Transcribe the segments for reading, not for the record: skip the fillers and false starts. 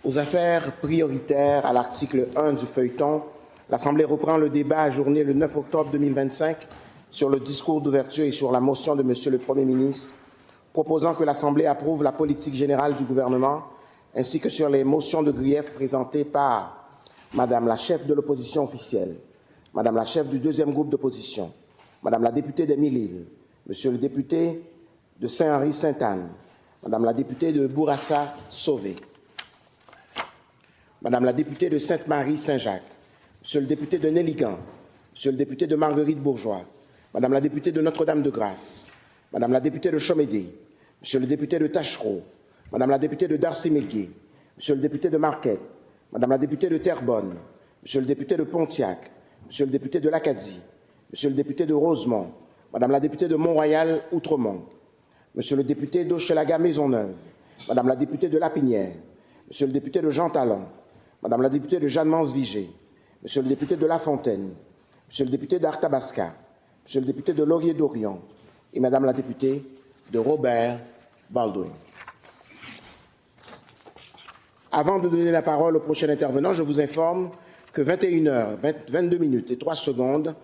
Aux affaires prioritaires, à l'article 1 du feuilleton, l'Assemblée reprend le débat ajourné le 9 octobre 2025 sur le discours d'ouverture et sur la motion de Monsieur le Premier ministre proposant que l'Assemblée approuve la politique générale du gouvernement ainsi que sur les motions de grief présentées par Madame la chef de l'opposition officielle, Madame la chef du deuxième groupe d'opposition, Madame la députée des Mille-Îles, Monsieur le député de Saint-Henri-Sainte-Anne, Madame la députée de Bourassa-Sauvé, Madame la députée de Sainte-Marie-Saint-Jacques, Monsieur le député de Néligan, Monsieur le député de Marguerite-Bourgeois, Madame la députée de Notre-Dame-de-Grâce, Madame la députée de Chomédé, Monsieur le député de Tachereau, Madame la députée de Darcy-Mégué, Monsieur le député de Marquette, Madame la députée de Terrebonne, Monsieur le député de Pontiac, Monsieur le député de l'Acadie, Monsieur le député de Rosemont, Madame la députée de Mont-Royal-Outremont, Monsieur le député d'Hochelaga-Maisonneuve, Madame la députée de Lapinière, Monsieur le député de Jean Talon, Madame la députée de Jeanne-Mance-Vigée, Monsieur le député de La Fontaine, Monsieur le député d'Arthabasca, Monsieur le député de Laurier-d'Orion et Madame la députée de Robert Baldwin. Avant de donner la parole au prochain intervenant, je vous informe que 21h, 22 minutes et 3 secondes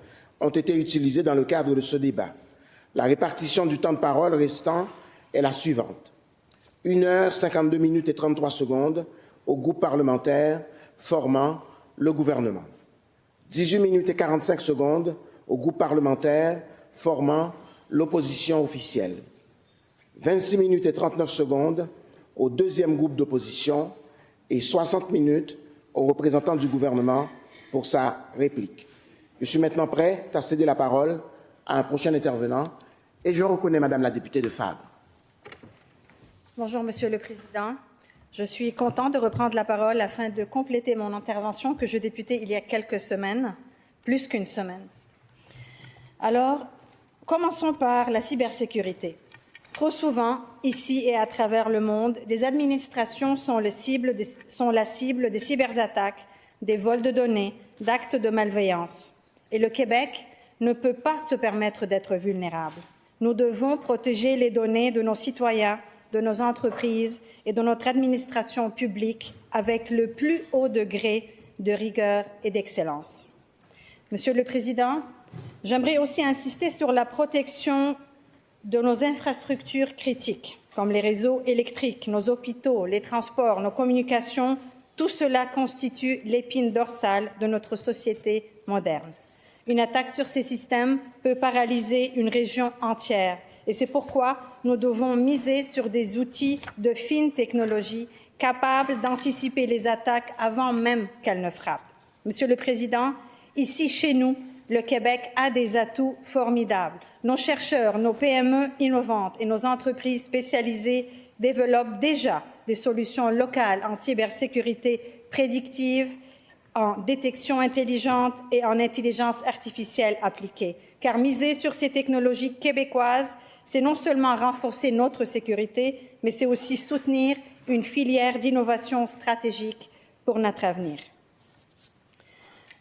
ont été utilisées dans le cadre de ce débat. La répartition du temps de parole restant est la suivante. 1h, 52 minutes et 33 secondes au groupe parlementaire formant le gouvernement. 18 minutes et 45 secondes au groupe parlementaire formant l'opposition officielle. 26 minutes et 39 secondes au deuxième groupe d'opposition et 60 minutes aux représentants du gouvernement pour sa réplique. Je suis maintenant prêt à céder la parole à un prochain intervenant et je reconnais Madame la députée de Fabre. Bonjour, Monsieur le Président. Je suis contente de reprendre la parole afin de compléter mon intervention que je débutais il y a quelques semaines, plus qu'une semaine. Alors, commençons par la cybersécurité. Trop souvent, ici et à travers le monde, des administrations sont la cible des cyberattaques, des vols de données, d'actes de malveillance. Et le Québec ne peut pas se permettre d'être vulnérable. Nous devons protéger les données de nos citoyens, de nos entreprises et de notre administration publique avec le plus haut degré de rigueur et d'excellence. Monsieur le Président, j'aimerais aussi insister sur la protection de nos infrastructures critiques, comme les réseaux électriques, nos hôpitaux, les transports, nos communications. Tout cela constitue l'épine dorsale de notre société moderne. Une attaque sur ces systèmes peut paralyser une région entière. Et c'est pourquoi nous devons miser sur des outils de fine technologie capables d'anticiper les attaques avant même qu'elles ne frappent. Monsieur le Président, ici chez nous, le Québec a des atouts formidables. Nos chercheurs, nos PME innovantes et nos entreprises spécialisées développent déjà des solutions locales en cybersécurité prédictive, en détection intelligente et en intelligence artificielle appliquée. Car miser sur ces technologies québécoises, c'est non seulement renforcer notre sécurité, mais c'est aussi soutenir une filière d'innovation stratégique pour notre avenir.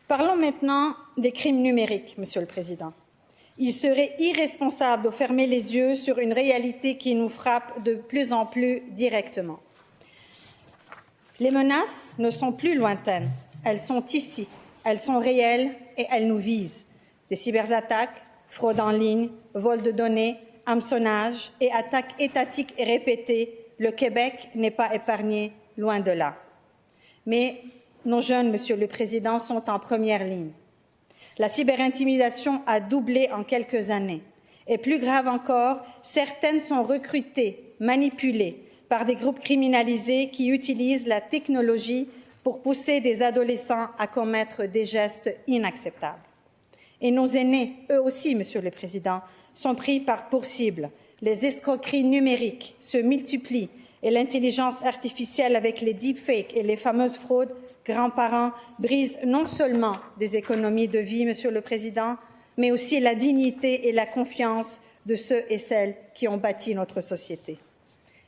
Parlons maintenant des crimes numériques, Monsieur le Président. Il serait irresponsable de fermer les yeux sur une réalité qui nous frappe de plus en plus directement. Les menaces ne sont plus lointaines, elles sont ici, elles sont réelles et elles nous visent. Des cyberattaques, fraude en ligne, vol de données, hameçonnage et attaques étatiques et répétées, le Québec n'est pas épargné, loin de là. Mais nos jeunes, Monsieur le Président, sont en première ligne. La cyberintimidation a doublé en quelques années. Et plus grave encore, certaines sont recrutées, manipulées par des groupes criminalisés qui utilisent la technologie pour pousser des adolescents à commettre des gestes inacceptables. Et nos aînés, eux aussi, Monsieur le Président, sont pris pour cible. Les escroqueries numériques se multiplient et l'intelligence artificielle avec les deepfakes et les fameuses fraudes grands-parents brisent non seulement des économies de vie, Monsieur le Président, mais aussi la dignité et la confiance de ceux et celles qui ont bâti notre société.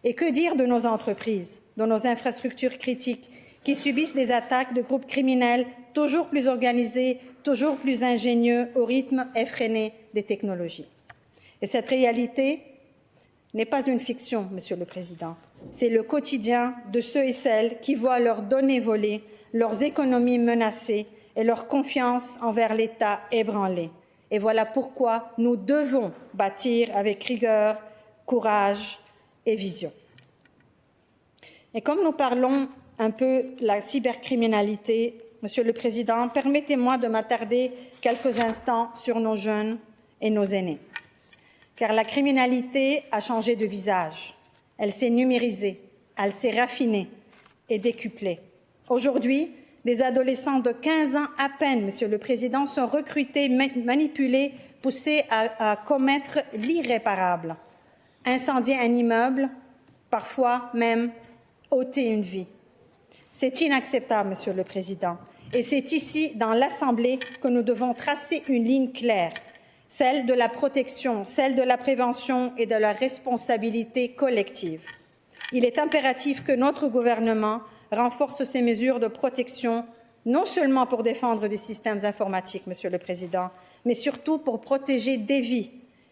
Et que dire de nos entreprises, de nos infrastructures critiques qui subissent des attaques de groupes criminels toujours plus organisés, toujours plus ingénieux au rythme effréné des technologies. Et cette réalité n'est pas une fiction, Monsieur le Président. c'est le quotidien de ceux et celles qui voient leurs données volées, leurs économies menacées et leur confiance envers l'État ébranlée. Et voilà pourquoi nous devons bâtir avec rigueur, courage et vision. Et comme nous parlons un peu de la cybercriminalité, Monsieur le Président, permettez-moi de m'attarder quelques instants sur nos jeunes et nos aînés. Car la criminalité a changé de visage. Elle s'est numérisée, elle s'est raffinée et décuplée. Aujourd'hui, des adolescents de 15 ans à peine, Monsieur le Président, sont recrutés, manipulés, poussés à commettre l'irréparable. Incendier un immeuble, parfois même ôter une vie. C'est inacceptable, Monsieur le Président. Et c'est ici, dans l'Assemblée, que nous devons tracer une ligne claire, celle de la protection, celle de la prévention et de la responsabilité collective. Il est impératif que notre gouvernement renforce ces mesures de protection, non seulement pour défendre des systèmes informatiques, Monsieur le Président, mais surtout pour protéger des vies,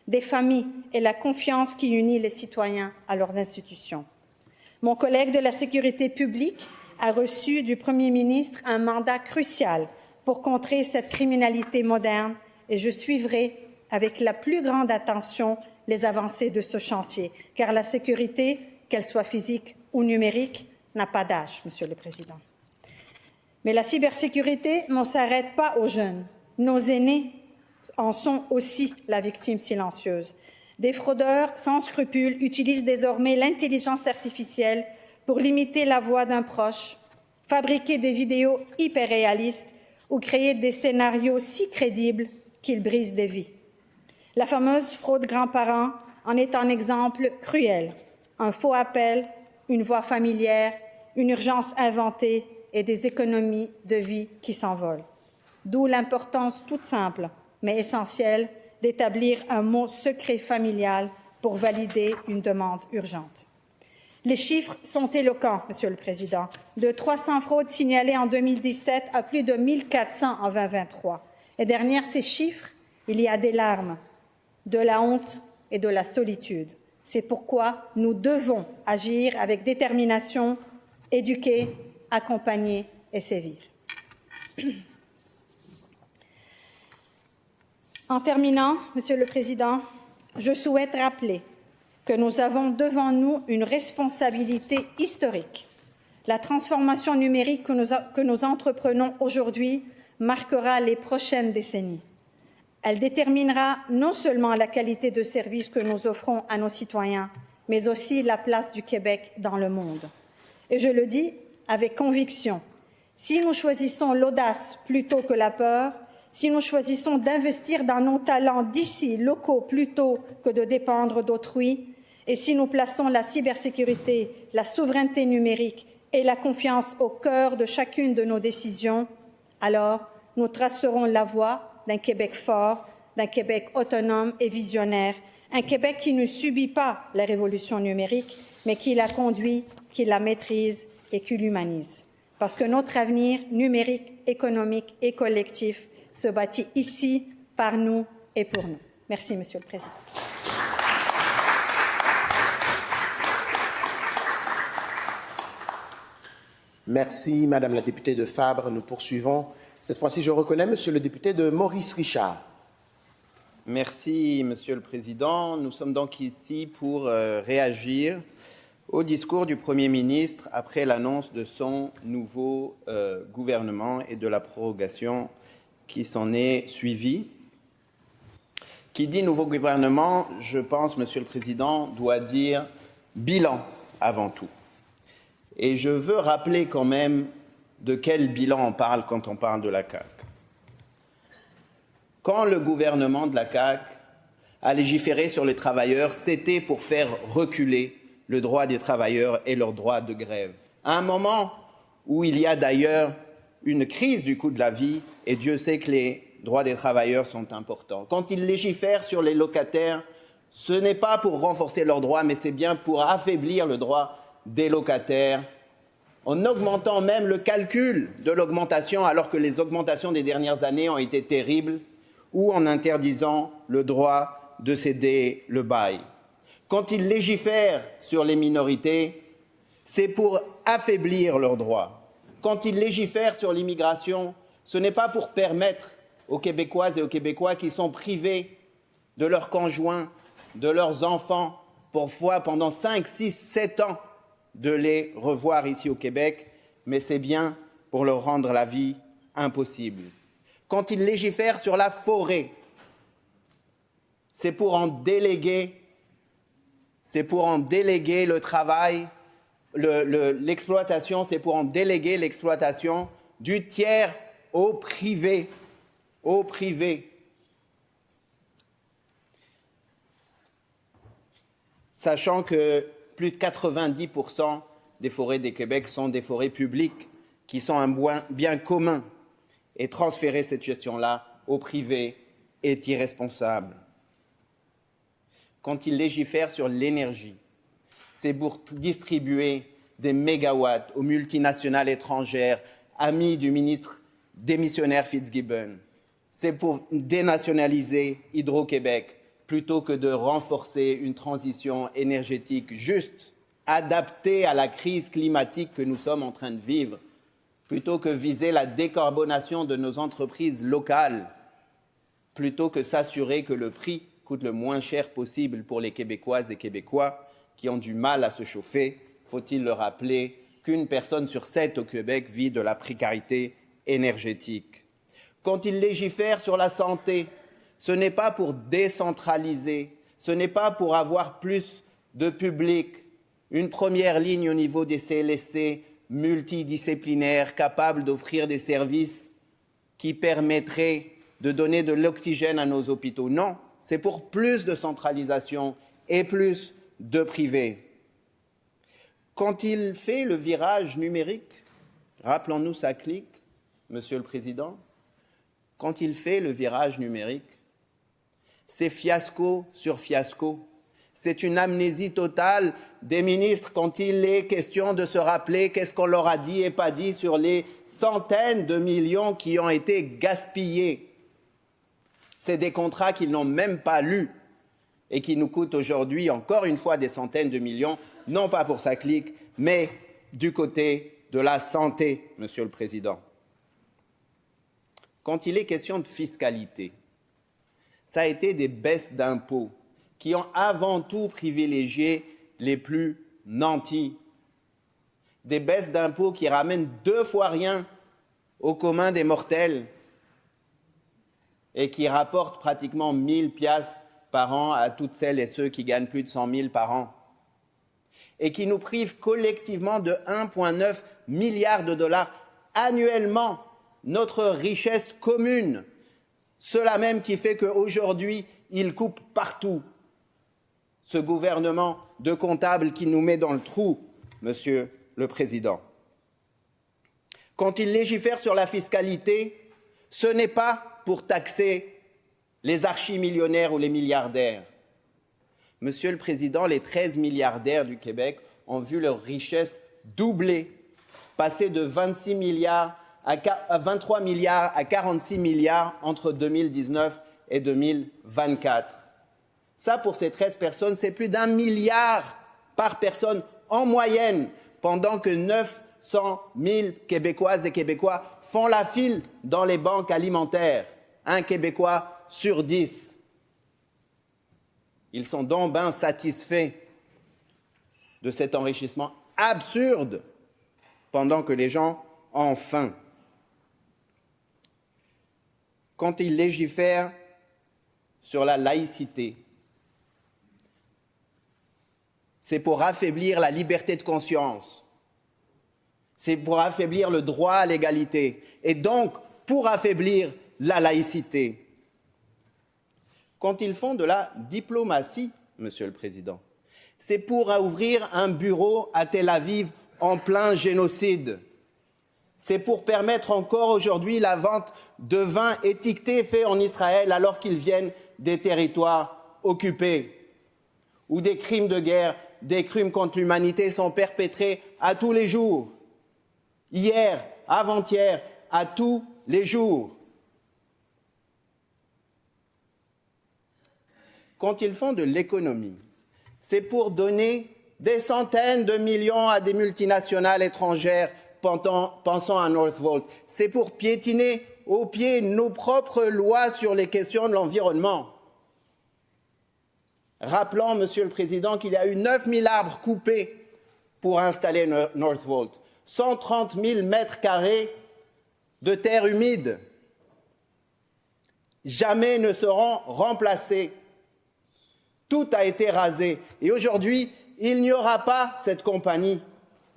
des familles et la confiance qui unit les citoyens à leurs institutions. Mon collègue de la sécurité publique a reçu du Premier ministre un mandat crucial pour contrer cette criminalité moderne et je suivrai avec la plus grande attention les avancées de ce chantier, car la sécurité, qu'elle soit physique ou numérique, n'a pas d'âge, Monsieur le Président. Mais la cybersécurité ne s'arrête pas aux jeunes. Nos aînés en sont aussi la victime silencieuse. Des fraudeurs sans scrupules utilisent désormais l'intelligence artificielle pour limiter la voix d'un proche, fabriquer des vidéos hyper réalistes ou créer des scénarios si crédibles qu'ils brisent des vies. La fameuse fraude grands-parents en est un exemple cruel. Un faux appel, une voix familière, une urgence inventée et des économies de vie qui s'envolent. D'où l'importance toute simple, mais essentielle, d'établir un mot secret familial pour valider une demande urgente. Les chiffres sont éloquents, Monsieur le Président. De 300 fraudes signalées en 2017 à plus de 1400 en 2023. Et derrière ces chiffres, il y a des larmes, de la honte et de la solitude. C'est pourquoi nous devons agir avec détermination, éduquer, accompagner et sévir. En terminant, Monsieur le Président, je souhaite rappeler que nous avons devant nous une responsabilité historique. La transformation numérique que nous entreprenons aujourd'hui marquera les prochaines décennies. Elle déterminera non seulement la qualité de service que nous offrons à nos citoyens, mais aussi la place du Québec dans le monde. Et je le dis avec conviction, si nous choisissons l'audace plutôt que la peur, si nous choisissons d'investir dans nos talents d'ici, locaux, plutôt que de dépendre d'autrui, et si nous plaçons la cybersécurité, la souveraineté numérique et la confiance au cœur de chacune de nos décisions, alors nous tracerons la voie d'un Québec fort, d'un Québec autonome et visionnaire, un Québec qui ne subit pas la révolution numérique, mais qui la conduit, qui la maîtrise et qui l'humanise. Parce que notre avenir numérique, économique et collectif se bâtit ici, par nous et pour nous. Merci, Monsieur le Président. Merci, Madame la députée de Fabre. Nous poursuivons. Cette fois-ci, je reconnais Monsieur le député de Maurice Richard. Merci, Monsieur le Président. Nous sommes donc ici pour réagir au discours du Premier ministre après l'annonce de son nouveau gouvernement et de la prorogation qui s'en est suivie. Qui dit nouveau gouvernement, je pense, Monsieur le Président, doit dire bilan avant tout. Et je veux rappeler quand même de quel bilan on parle quand on parle de la CAQ. Quand le gouvernement de la CAQ a légiféré sur les travailleurs, c'était pour faire reculer le droit des travailleurs et leur droit de grève. À un moment où il y a d'ailleurs une crise du coût de la vie, et Dieu sait que les droits des travailleurs sont importants. Quand ils légifèrent sur les locataires, ce n'est pas pour renforcer leurs droits, mais c'est bien pour affaiblir le droit des locataires, en augmentant même le calcul de l'augmentation, alors que les augmentations des dernières années ont été terribles, ou en interdisant le droit de céder le bail. Quand ils légifèrent sur les minorités, c'est pour affaiblir leurs droits. Quand ils légifèrent sur l'immigration, ce n'est pas pour permettre aux Québécoises et aux Québécois qui sont privés de leurs conjoints, de leurs enfants, parfois pendant 5, 6, 7 ans, de les revoir ici au Québec, mais c'est bien pour leur rendre la vie impossible. Quand ils légifèrent sur la forêt, c'est pour en déléguer le travail, l'exploitation, c'est pour en déléguer l'exploitation du tiers au privé. Sachant que plus de 90% des forêts du Québec sont des forêts publiques qui sont un bien commun. Et transférer cette gestion-là au privé est irresponsable. Quand ils légifèrent sur l'énergie, c'est pour distribuer des mégawatts aux multinationales étrangères, amies du ministre démissionnaire Fitzgibbon. C'est pour dénationaliser Hydro-Québec plutôt que de renforcer une transition énergétique juste, adaptée à la crise climatique que nous sommes en train de vivre, plutôt que viser la décarbonation de nos entreprises locales, plutôt que s'assurer que le prix coûte le moins cher possible pour les Québécoises et Québécois qui ont du mal à se chauffer. Faut-il le rappeler qu'une personne sur 7 au Québec vit de la précarité énergétique. Quand ils légifèrent sur la santé, ce n'est pas pour décentraliser, ce n'est pas pour avoir plus de public, une première ligne au niveau des CLSC multidisciplinaires capables d'offrir des services qui permettraient de donner de l'oxygène à nos hôpitaux. Non, c'est pour plus de centralisation et plus de privé. Quand il fait le virage numérique, rappelons-nous sa clique, Monsieur le Président, quand il fait le virage numérique, c'est fiasco sur fiasco. C'est une amnésie totale des ministres quand il est question de se rappeler qu'est-ce qu'on leur a dit et pas dit sur les centaines de millions qui ont été gaspillés. C'est des contrats qu'ils n'ont même pas lus et qui nous coûtent aujourd'hui encore une fois des centaines de millions, non pas pour sa clique, mais du côté de la santé, Monsieur le Président. Quand il est question de fiscalité, ça a été des baisses d'impôts qui ont avant tout privilégié les plus nantis. Des baisses d'impôts qui ramènent 2 fois rien au commun des mortels et qui rapportent pratiquement 1000 piastres par an à toutes celles et ceux qui gagnent plus de 100 000 par an. Et qui nous privent collectivement de 1,9 milliard de dollars annuellement, notre richesse commune. Cela même qui fait qu'aujourd'hui, il coupe partout. Ce gouvernement de comptables qui nous met dans le trou, Monsieur le Président. Quand il légifère sur la fiscalité, ce n'est pas pour taxer les archimillionnaires ou les milliardaires. Monsieur le Président, les 13 milliardaires du Québec ont vu leur richesse doubler, passer de 26 milliards à 23 milliards à 46 milliards entre 2019 et 2024. Ça, pour ces 13 personnes, c'est plus d'1 milliard par personne en moyenne, pendant que 900 000 Québécoises et Québécois font la file dans les banques alimentaires. Un Québécois sur 10. Ils sont donc bien satisfaits de cet enrichissement absurde, pendant que les gens ont faim. Quand ils légifèrent sur la laïcité, c'est pour affaiblir la liberté de conscience, c'est pour affaiblir le droit à l'égalité et donc pour affaiblir la laïcité. Quand ils font de la diplomatie, Monsieur le Président, c'est pour ouvrir un bureau à Tel Aviv en plein génocide. C'est pour permettre encore aujourd'hui la vente de vins étiquetés faits en Israël alors qu'ils viennent des territoires occupés, où des crimes de guerre, des crimes contre l'humanité sont perpétrés à tous les jours, hier, avant-hier, à tous les jours. Quand ils font de l'économie, c'est pour donner des centaines de millions à des multinationales étrangères pensant à Northvolt. C'est pour piétiner au pied nos propres lois sur les questions de l'environnement. Rappelons, Monsieur le Président, qu'il y a eu 9 000 arbres coupés pour installer Northvolt, 130 000 mètres carrés de terre humide. Jamais ne seront remplacés. Tout a été rasé. Et aujourd'hui, il n'y aura pas cette compagnie.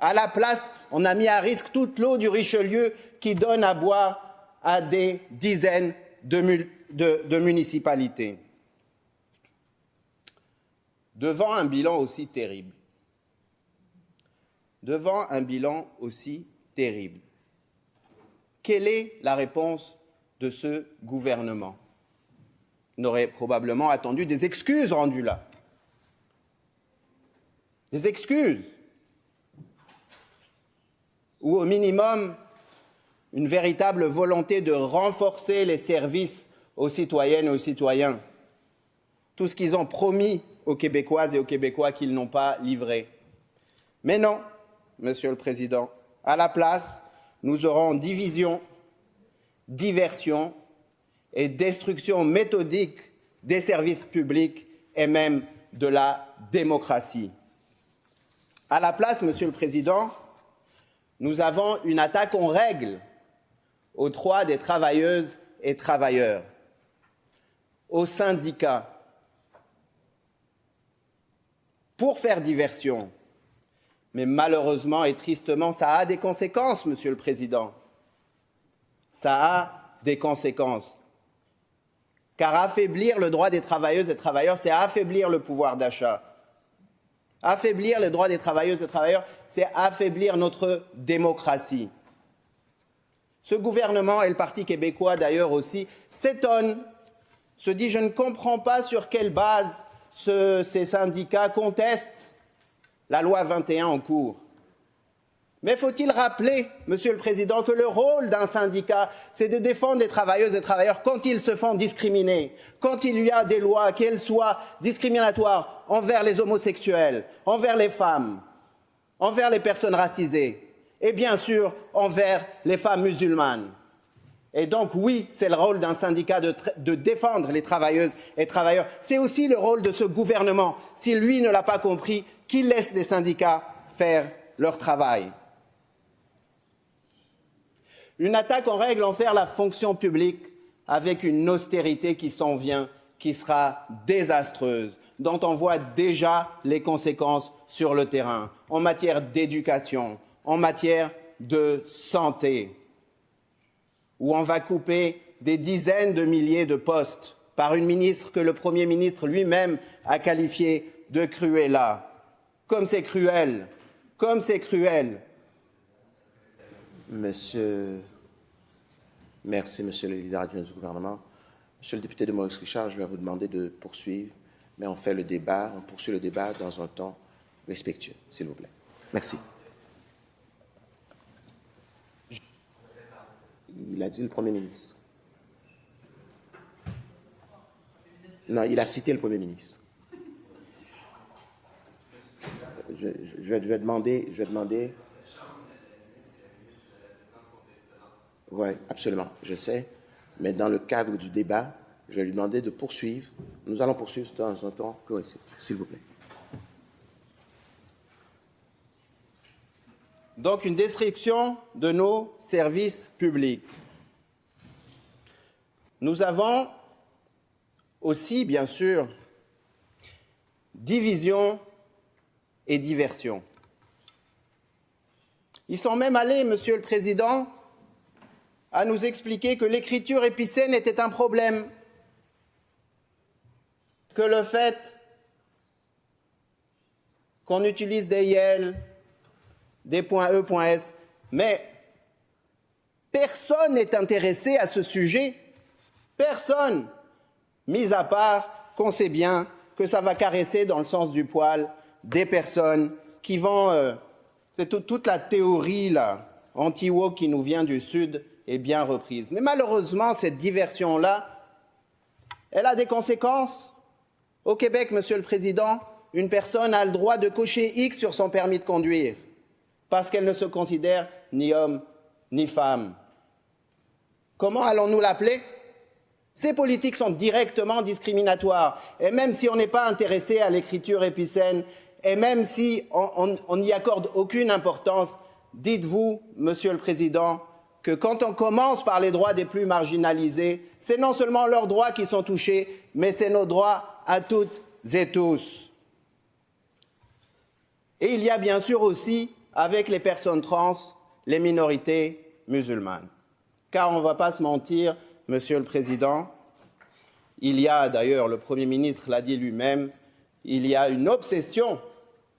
À la place, on a mis à risque toute l'eau du Richelieu qui donne à boire à des dizaines de municipalités. Devant un bilan aussi terrible, quelle est la réponse de ce gouvernement? On aurait probablement attendu des excuses rendues là. Des excuses. Ou au minimum, une véritable volonté de renforcer les services aux citoyennes et aux citoyens. Tout ce qu'ils ont promis aux Québécoises et aux Québécois qu'ils n'ont pas livré. Mais non, Monsieur le Président, à la place, nous aurons division, diversion et destruction méthodique des services publics et même de la démocratie. À la place, Monsieur le Président, nous avons une attaque en règle aux droits des travailleuses et travailleurs, aux syndicats, pour faire diversion. Mais malheureusement et tristement, ça a des conséquences, Monsieur le Président. Ça a des conséquences. Car affaiblir le droit des travailleuses et travailleurs, c'est affaiblir le pouvoir d'achat. Affaiblir les droits des travailleuses et travailleurs, c'est affaiblir notre démocratie. Ce gouvernement et le Parti québécois d'ailleurs aussi s'étonnent, se dit je ne comprends pas sur quelle base ces syndicats contestent la loi 21 en cours. Mais faut-il rappeler, Monsieur le Président, que le rôle d'un syndicat, c'est de défendre les travailleuses et travailleurs quand ils se font discriminer, quand il y a des lois, qu'elles soient discriminatoires envers les homosexuels, envers les femmes, envers les personnes racisées et bien sûr envers les femmes musulmanes. Et donc oui, c'est le rôle d'un syndicat de défendre les travailleuses et travailleurs. C'est aussi le rôle de ce gouvernement, si lui ne l'a pas compris, qu'il laisse les syndicats faire leur travail. Une attaque en règle envers la fonction publique avec une austérité qui s'en vient, qui sera désastreuse, dont on voit déjà les conséquences sur le terrain, en matière d'éducation, en matière de santé, où on va couper des dizaines de milliers de postes par une ministre que le Premier ministre lui-même a qualifiée de Cruella. Comme c'est cruel, comme c'est cruel. Merci, Monsieur le leader adjoint du gouvernement. Monsieur le député de Maurice-Richard, je vais vous demander de poursuivre, mais on fait le débat, on poursuit le débat dans un ton respectueux, s'il vous plaît. Merci. Il a dit le Premier ministre. Non, il a cité le Premier ministre. Je vais demander. Oui, absolument, je sais. Mais dans le cadre du débat, je vais lui demander de poursuivre. Nous allons poursuivre dans un temps correct, s'il vous plaît. Donc une description de nos services publics. Nous avons aussi, bien sûr, division et diversion. Ils sont même allés, Monsieur le Président, à nous expliquer que l'écriture épicène était un problème, que le fait qu'on utilise des YEL, des .E, .S, mais personne n'est intéressé à ce sujet, personne, mis à part qu'on sait bien que ça va caresser dans le sens du poil des personnes qui vont... c'est toute la théorie là, anti-woke qui nous vient du Sud est bien reprise. Mais malheureusement, cette diversion-là, elle a des conséquences. Au Québec, Monsieur le Président, une personne a le droit de cocher X sur son permis de conduire parce qu'elle ne se considère ni homme ni femme. Comment allons-nous l'appeler? Ces politiques sont directement discriminatoires. Et même si on n'est pas intéressé à l'écriture épicène, et même si on n'y accorde aucune importance, dites-vous, Monsieur le Président, que quand on commence par les droits des plus marginalisés, c'est non seulement leurs droits qui sont touchés, mais c'est nos droits à toutes et tous. Et il y a bien sûr aussi, avec les personnes trans, les minorités musulmanes. Car on ne va pas se mentir, Monsieur le Président, il y a d'ailleurs, le Premier ministre l'a dit lui-même, il y a une obsession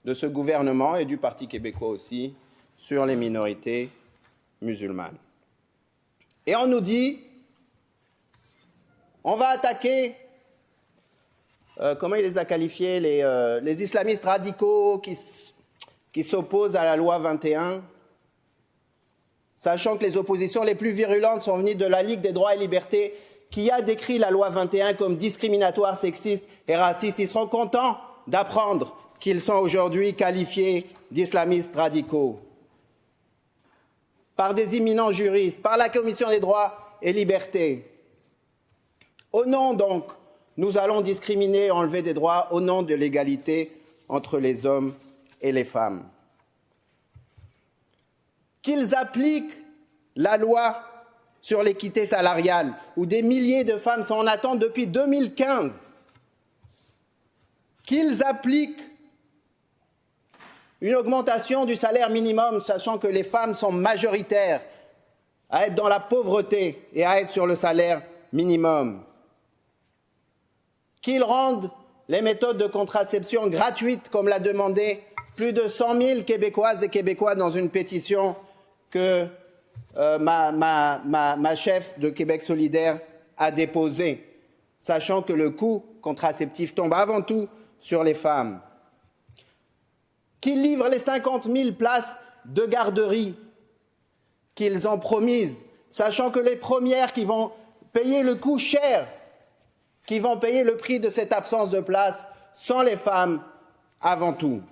de ce gouvernement et du Parti québécois aussi sur les minorités musulmanes. Et on nous dit, on va attaquer, comment il les a qualifiés, les islamistes radicaux qui s'opposent à la loi 21, sachant que les oppositions les plus virulentes sont venues de la Ligue des droits et libertés, qui a décrit la loi 21 comme discriminatoire, sexiste et raciste. Ils seront contents d'apprendre qu'ils sont aujourd'hui qualifiés d'islamistes radicaux par des éminents juristes, par la Commission des droits et libertés. Au nom, donc, nous allons discriminer, enlever des droits au nom de l'égalité entre les hommes et les femmes. Qu'ils appliquent la loi sur l'équité salariale, où des milliers de femmes sont en attente depuis 2015. Qu'ils appliquent une augmentation du salaire minimum, sachant que les femmes sont majoritaires à être dans la pauvreté et à être sur le salaire minimum. Qu'ils rendent les méthodes de contraception gratuites, comme l'a demandé plus de 100 000 Québécoises et Québécois dans une pétition que ma chef de Québec solidaire a déposée, sachant que le coût contraceptif tombe avant tout sur les femmes. Qu'ils livrent les 50 000 places de garderie qu'ils ont promises, sachant que les premières qui vont payer le coût cher, qui vont payer le prix de cette absence de place, sont les femmes avant tout.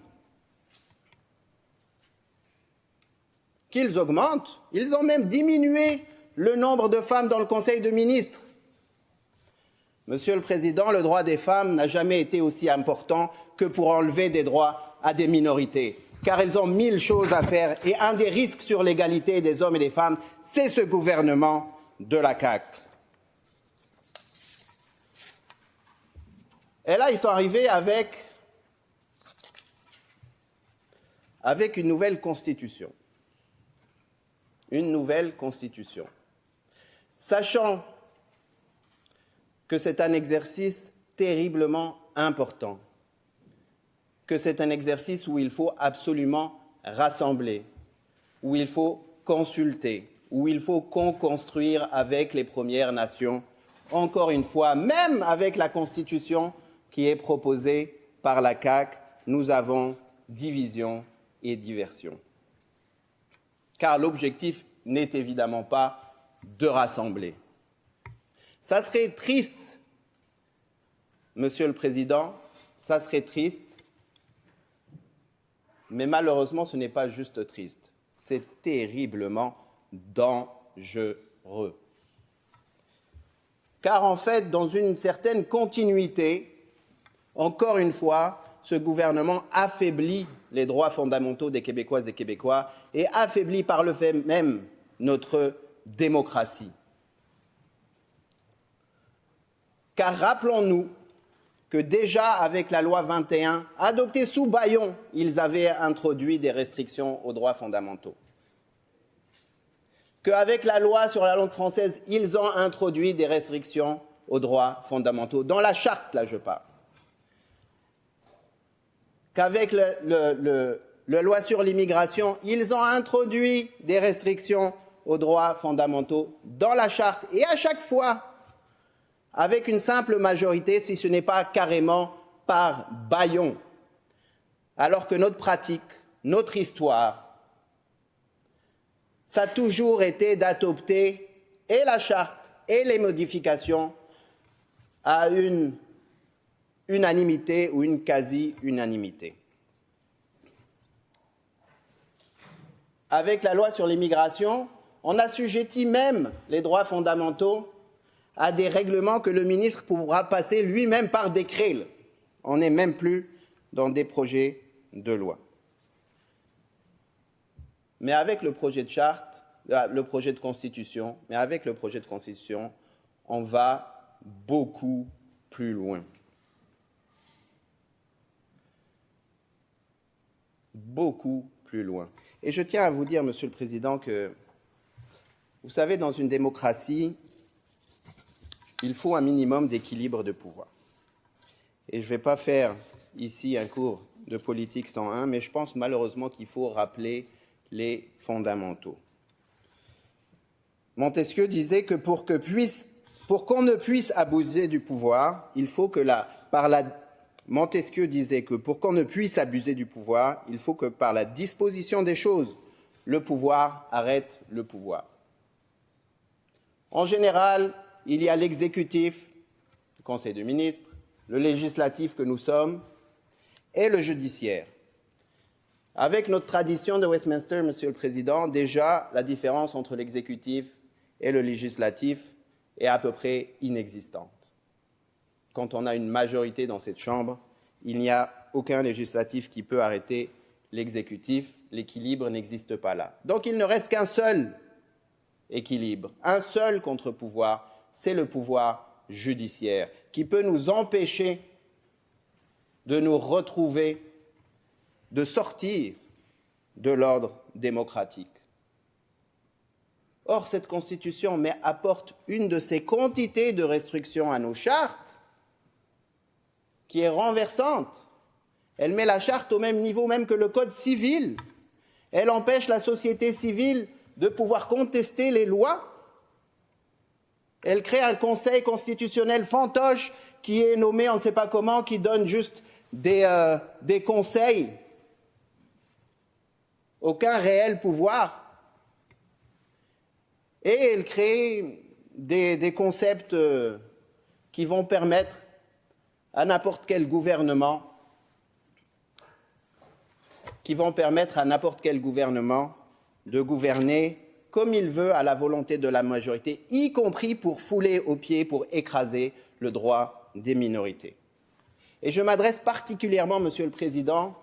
Qu'ils augmentent, ils ont même diminué le nombre de femmes dans le Conseil de ministres. Monsieur le Président, le droit des femmes n'a jamais été aussi important que pour enlever des droits à des minorités, car elles ont 1000 choses à faire et un des risques sur l'égalité des hommes et des femmes, c'est ce gouvernement de la CAQ. Et là, ils sont arrivés avec une nouvelle constitution. Une nouvelle constitution. Sachant que c'est un exercice terriblement important, que c'est un exercice où il faut absolument rassembler, où il faut consulter, où il faut co-construire avec les Premières Nations. Encore une fois, même avec la Constitution qui est proposée par la CAQ, nous avons division et diversion. Car l'objectif n'est évidemment pas de rassembler. Ça serait triste, Monsieur le Président, ça serait triste, mais malheureusement, ce n'est pas juste triste, c'est terriblement dangereux. Car en fait, dans une certaine continuité, encore une fois, ce gouvernement affaiblit les droits fondamentaux des Québécoises et Québécois et affaiblit par le fait même notre démocratie. Car rappelons-nous que déjà avec la loi 21, adoptée sous Bayon, ils avaient introduit des restrictions aux droits fondamentaux. Qu'avec la loi sur la langue française, ils ont introduit des restrictions aux droits fondamentaux. Dans la charte, là, je parle. Qu'avec la loi sur l'immigration, ils ont introduit des restrictions aux droits fondamentaux dans la charte. Et à chaque fois, avec une simple majorité, si ce n'est pas carrément par bâillon. Alors que notre pratique, notre histoire, ça a toujours été d'adopter et la charte et les modifications à une unanimité ou une quasi-unanimité. Avec la loi sur l'immigration, on assujettit même les droits fondamentaux à des règlements que le ministre pourra passer lui-même par décret. On n'est même plus dans des projets de loi. Mais avec le projet de charte, le projet de constitution, on va beaucoup plus loin. Beaucoup plus loin. Et je tiens à vous dire, Monsieur le Président, que, vous savez, dans une démocratie, il faut un minimum d'équilibre de pouvoir. Et je ne vais pas faire ici un cours de politique 101, mais je pense malheureusement qu'il faut rappeler les fondamentaux. Montesquieu disait que pour qu'on ne puisse abuser du pouvoir, il faut que Montesquieu disait que pour qu'on ne puisse abuser du pouvoir, il faut que par la disposition des choses, le pouvoir arrête le pouvoir. En général, il y a l'exécutif, le Conseil des ministres, le législatif que nous sommes, et le judiciaire. Avec notre tradition de Westminster, Monsieur le Président, déjà la différence entre l'exécutif et le législatif est à peu près inexistante. Quand on a une majorité dans cette Chambre, il n'y a aucun législatif qui peut arrêter l'exécutif. L'équilibre n'existe pas là. Donc il ne reste qu'un seul équilibre, un seul contre-pouvoir, c'est le pouvoir judiciaire, qui peut nous empêcher de nous retrouver, de sortir de l'ordre démocratique. Or, cette Constitution apporte une de ces quantités de restrictions à nos chartes qui est renversante. Elle met la charte au même niveau même que le Code civil. Elle empêche la société civile de pouvoir contester les lois. Elle crée un conseil constitutionnel fantoche qui est nommé on ne sait pas comment, qui donne juste des conseils. Aucun réel pouvoir. Et elle crée des concepts qui vont permettre à n'importe quel gouvernement de gouverner comme il veut à la volonté de la majorité, y compris pour fouler aux pieds, pour écraser le droit des minorités. Et je m'adresse particulièrement, Monsieur le Président,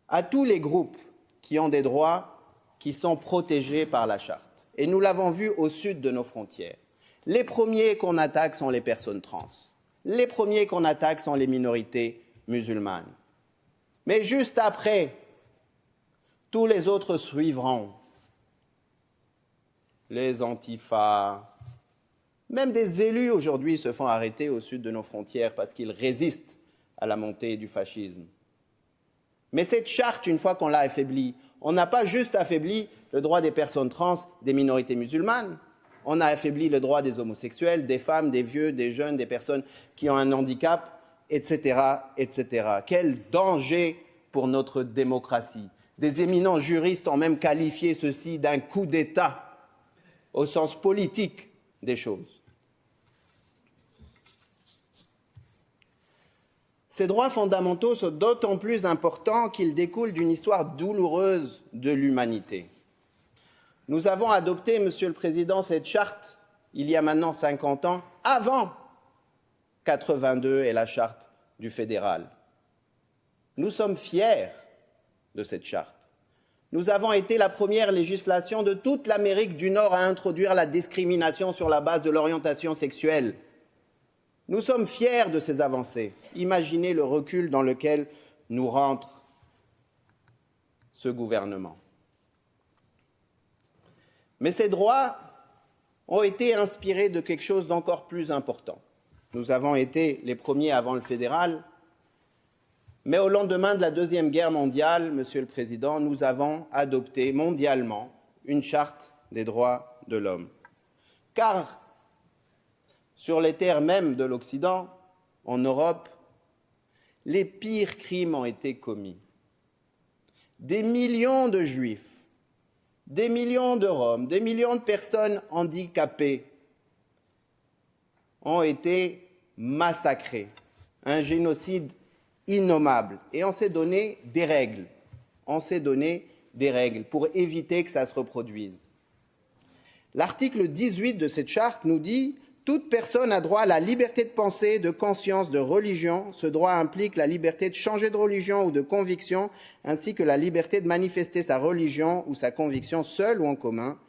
à tous les groupes qui ont des droits qui sont protégés par la Charte. Et nous l'avons vu au sud de nos frontières. Les premiers qu'on attaque sont les personnes trans. Les premiers qu'on attaque sont les minorités musulmanes. Mais juste après, tous les autres suivront. Les antifas, même des élus aujourd'hui se font arrêter au sud de nos frontières parce qu'ils résistent à la montée du fascisme. Mais cette charte, une fois qu'on l'a affaiblie, on n'a pas juste affaibli le droit des personnes trans, des minorités musulmanes, on a affaibli le droit des homosexuels, des femmes, des vieux, des jeunes, des personnes qui ont un handicap, etc., etc. Quel danger pour notre démocratie. Des éminents juristes ont même qualifié ceci d'un coup d'État au sens politique des choses. Ces droits fondamentaux sont d'autant plus importants qu'ils découlent d'une histoire douloureuse de l'humanité. Nous avons adopté, Monsieur le Président, cette charte il y a maintenant 50 ans, avant 82 et la charte du fédéral. Nous sommes fiers de cette charte. Nous avons été la première législation de toute l'Amérique du Nord à introduire la discrimination sur la base de l'orientation sexuelle. Nous sommes fiers de ces avancées. Imaginez le recul dans lequel nous rentre ce gouvernement. Mais ces droits ont été inspirés de quelque chose d'encore plus important. Nous avons été les premiers avant le fédéral, mais au lendemain de la Deuxième Guerre mondiale, Monsieur le Président, nous avons adopté mondialement une charte des droits de l'homme. Car sur les terres mêmes de l'Occident, en Europe, les pires crimes ont été commis. Des millions de Juifs, des millions de Roms, des millions de personnes handicapées ont été massacré, un génocide innommable. Et on s'est donné des règles. On s'est donné des règles pour éviter que ça se reproduise. L'article 18 de cette charte nous dit « Toute personne a droit à la liberté de pensée, de conscience, de religion. Ce droit implique la liberté de changer de religion ou de conviction, ainsi que la liberté de manifester sa religion ou sa conviction seule ou en commun,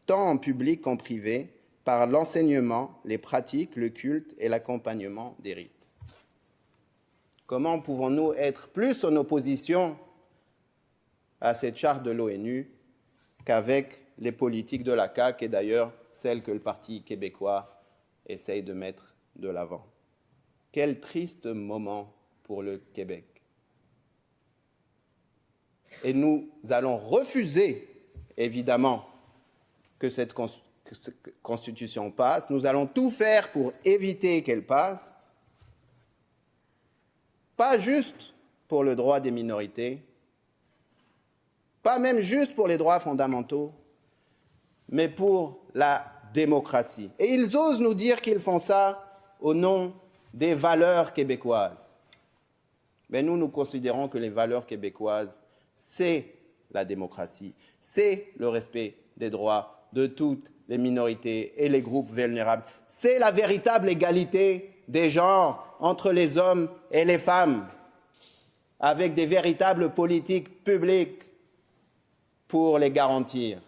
tant en public qu'en privé, par l'enseignement, les pratiques, le culte et l'accompagnement des rites. » Comment pouvons-nous être plus en opposition à cette charte de l'ONU qu'avec les politiques de la CAQ et d'ailleurs celles que le Parti québécois essaye de mettre de l'avant? Quel triste moment pour le Québec. Et nous allons refuser, évidemment, que cette Constitution passe. Nous allons tout faire pour éviter qu'elle passe, pas juste pour le droit des minorités, pas même juste pour les droits fondamentaux, mais pour la démocratie. Et ils osent nous dire qu'ils font ça au nom des valeurs québécoises. Mais nous considérons que les valeurs québécoises, c'est la démocratie, c'est le respect des droits de toutes les minorités et les groupes vulnérables. C'est la véritable égalité des genres entre les hommes et les femmes, avec des véritables politiques publiques pour les garantir.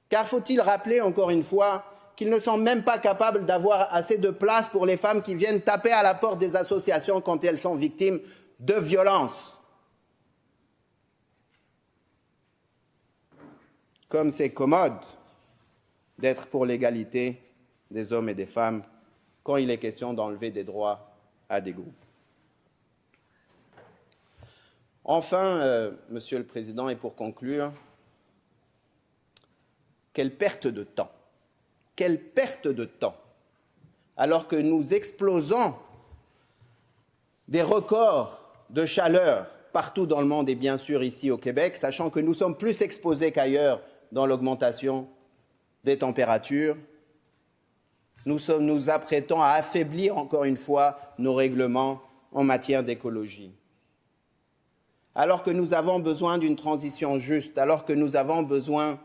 Car faut-il rappeler encore une fois qu'ils ne sont même pas capables d'avoir assez de place pour les femmes qui viennent taper à la porte des associations quand elles sont victimes de violences. Comme c'est commode d'être pour l'égalité des hommes et des femmes quand il est question d'enlever des droits à des groupes. Enfin, Monsieur le Président, et pour conclure, quelle perte de temps, quelle perte de temps, alors que nous explosons des records de chaleur partout dans le monde et bien sûr ici au Québec, sachant que nous sommes plus exposés qu'ailleurs dans l'augmentation des températures, nous apprêtons à affaiblir encore une fois nos règlements en matière d'écologie. Alors que nous avons besoin d'une transition juste, alors que nous avons besoin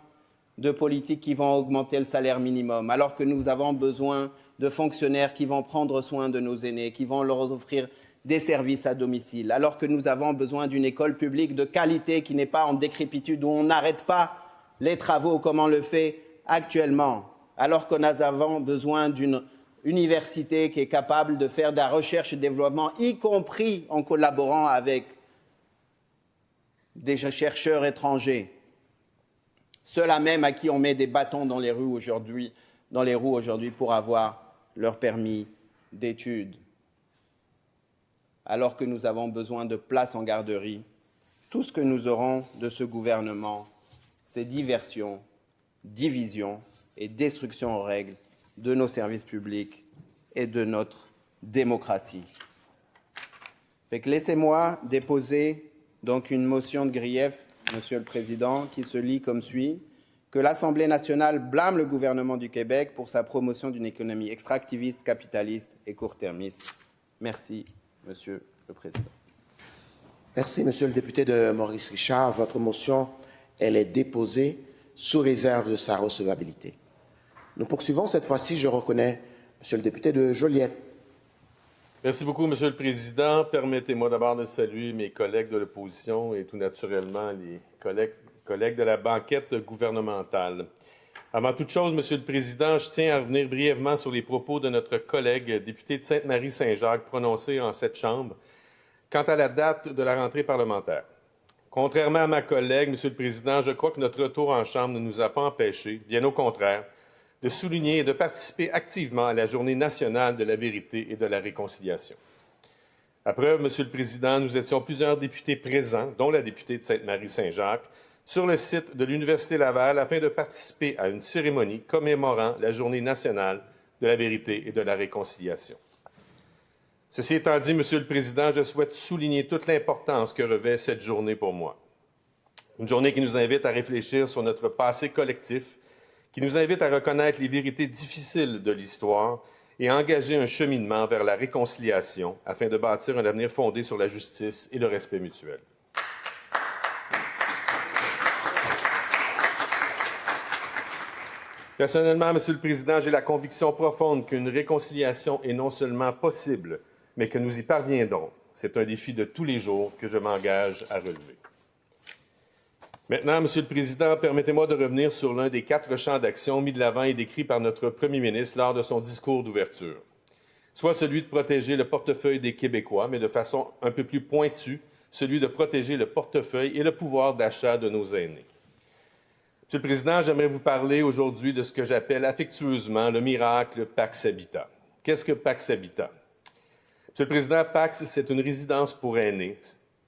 de politiques qui vont augmenter le salaire minimum, alors que nous avons besoin de fonctionnaires qui vont prendre soin de nos aînés, qui vont leur offrir des services à domicile, alors que nous avons besoin d'une école publique de qualité qui n'est pas en décrépitude, où on n'arrête pas les travaux comme on le fait actuellement, alors que nous avons besoin d'une université qui est capable de faire de la recherche et développement, y compris en collaborant avec des chercheurs étrangers, ceux-là même à qui on met des bâtons dans les roues aujourd'hui pour avoir leur permis d'études. Alors que nous avons besoin de places en garderie, tout ce que nous aurons de ce gouvernement, c'est diversion, division et destruction aux règles de nos services publics et de notre démocratie. Laissez-moi déposer donc une motion de grief, Monsieur le Président, qui se lit comme suit. Que l'Assemblée nationale blâme le gouvernement du Québec pour sa promotion d'une économie extractiviste, capitaliste et court-termiste. Merci, Monsieur le Président. Merci, Monsieur le député de Maurice-Richard. Votre motion, elle est déposée sous réserve de sa recevabilité. Nous poursuivons cette fois-ci. Je reconnais Monsieur le député de Joliette. Merci beaucoup, Monsieur le Président. Permettez-moi d'abord de saluer mes collègues de l'opposition et tout naturellement les collègues de la banquette gouvernementale. Avant toute chose, Monsieur le Président, je tiens à revenir brièvement sur les propos de notre collègue député de Sainte-Marie-Saint-Jacques prononcés en cette Chambre quant à la date de la rentrée parlementaire. Contrairement à ma collègue, Monsieur le Président, je crois que notre retour en Chambre ne nous a pas empêchés, bien au contraire, de souligner et de participer activement à la Journée nationale de la vérité et de la réconciliation. À preuve, Monsieur le Président, nous étions plusieurs députés présents, dont la députée de Sainte-Marie-Saint-Jacques, sur le site de l'Université Laval afin de participer à une cérémonie commémorant la Journée nationale de la vérité et de la réconciliation. Ceci étant dit, Monsieur le Président, je souhaite souligner toute l'importance que revêt cette journée pour moi. Une journée qui nous invite à réfléchir sur notre passé collectif, qui nous invite à reconnaître les vérités difficiles de l'histoire et engager un cheminement vers la réconciliation afin de bâtir un avenir fondé sur la justice et le respect mutuel. Personnellement, Monsieur le Président, j'ai la conviction profonde qu'une réconciliation est non seulement possible, mais que nous y parviendrons. C'est un défi de tous les jours que je m'engage à relever. Maintenant, Monsieur le Président, permettez-moi de revenir sur l'un des 4 champs d'action mis de l'avant et décrits par notre Premier ministre lors de son discours d'ouverture, soit celui de protéger le portefeuille des Québécois, mais de façon un peu plus pointue, celui de protéger le portefeuille et le pouvoir d'achat de nos aînés. Monsieur le Président, j'aimerais vous parler aujourd'hui de ce que j'appelle affectueusement le miracle Pax Habitat. Qu'est-ce que Pax Habitat? Monsieur le Président, Pax, c'est une résidence pour aînés.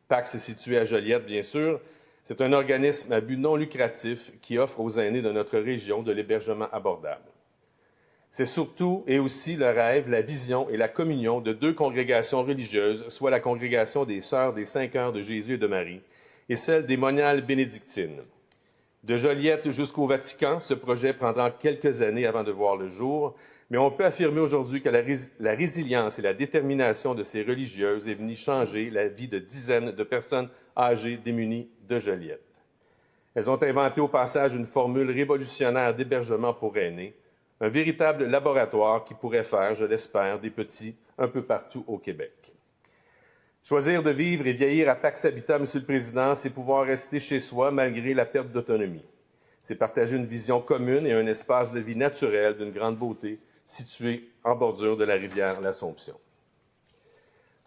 Pax est situé à Joliette, bien sûr. C'est un organisme à but non lucratif qui offre aux aînés de notre région de l'hébergement abordable. C'est surtout et aussi le rêve, la vision et la communion de 2 congrégations religieuses, soit la congrégation des Sœurs des 5 Heures de Jésus et de Marie et celle des Moniales bénédictines. De Joliette jusqu'au Vatican, ce projet prendra quelques années avant de voir le jour, mais on peut affirmer aujourd'hui que la résilience et la détermination de ces religieuses est venue changer la vie de dizaines de personnes âgées démunies de Joliette. Elles ont inventé au passage une formule révolutionnaire d'hébergement pour aînés, un véritable laboratoire qui pourrait faire, je l'espère, des petits un peu partout au Québec. Choisir de vivre et vieillir à Pax Habitat, Monsieur le Président, c'est pouvoir rester chez soi malgré la perte d'autonomie. C'est partager une vision commune et un espace de vie naturel d'une grande beauté situé en bordure de la rivière l'Assomption.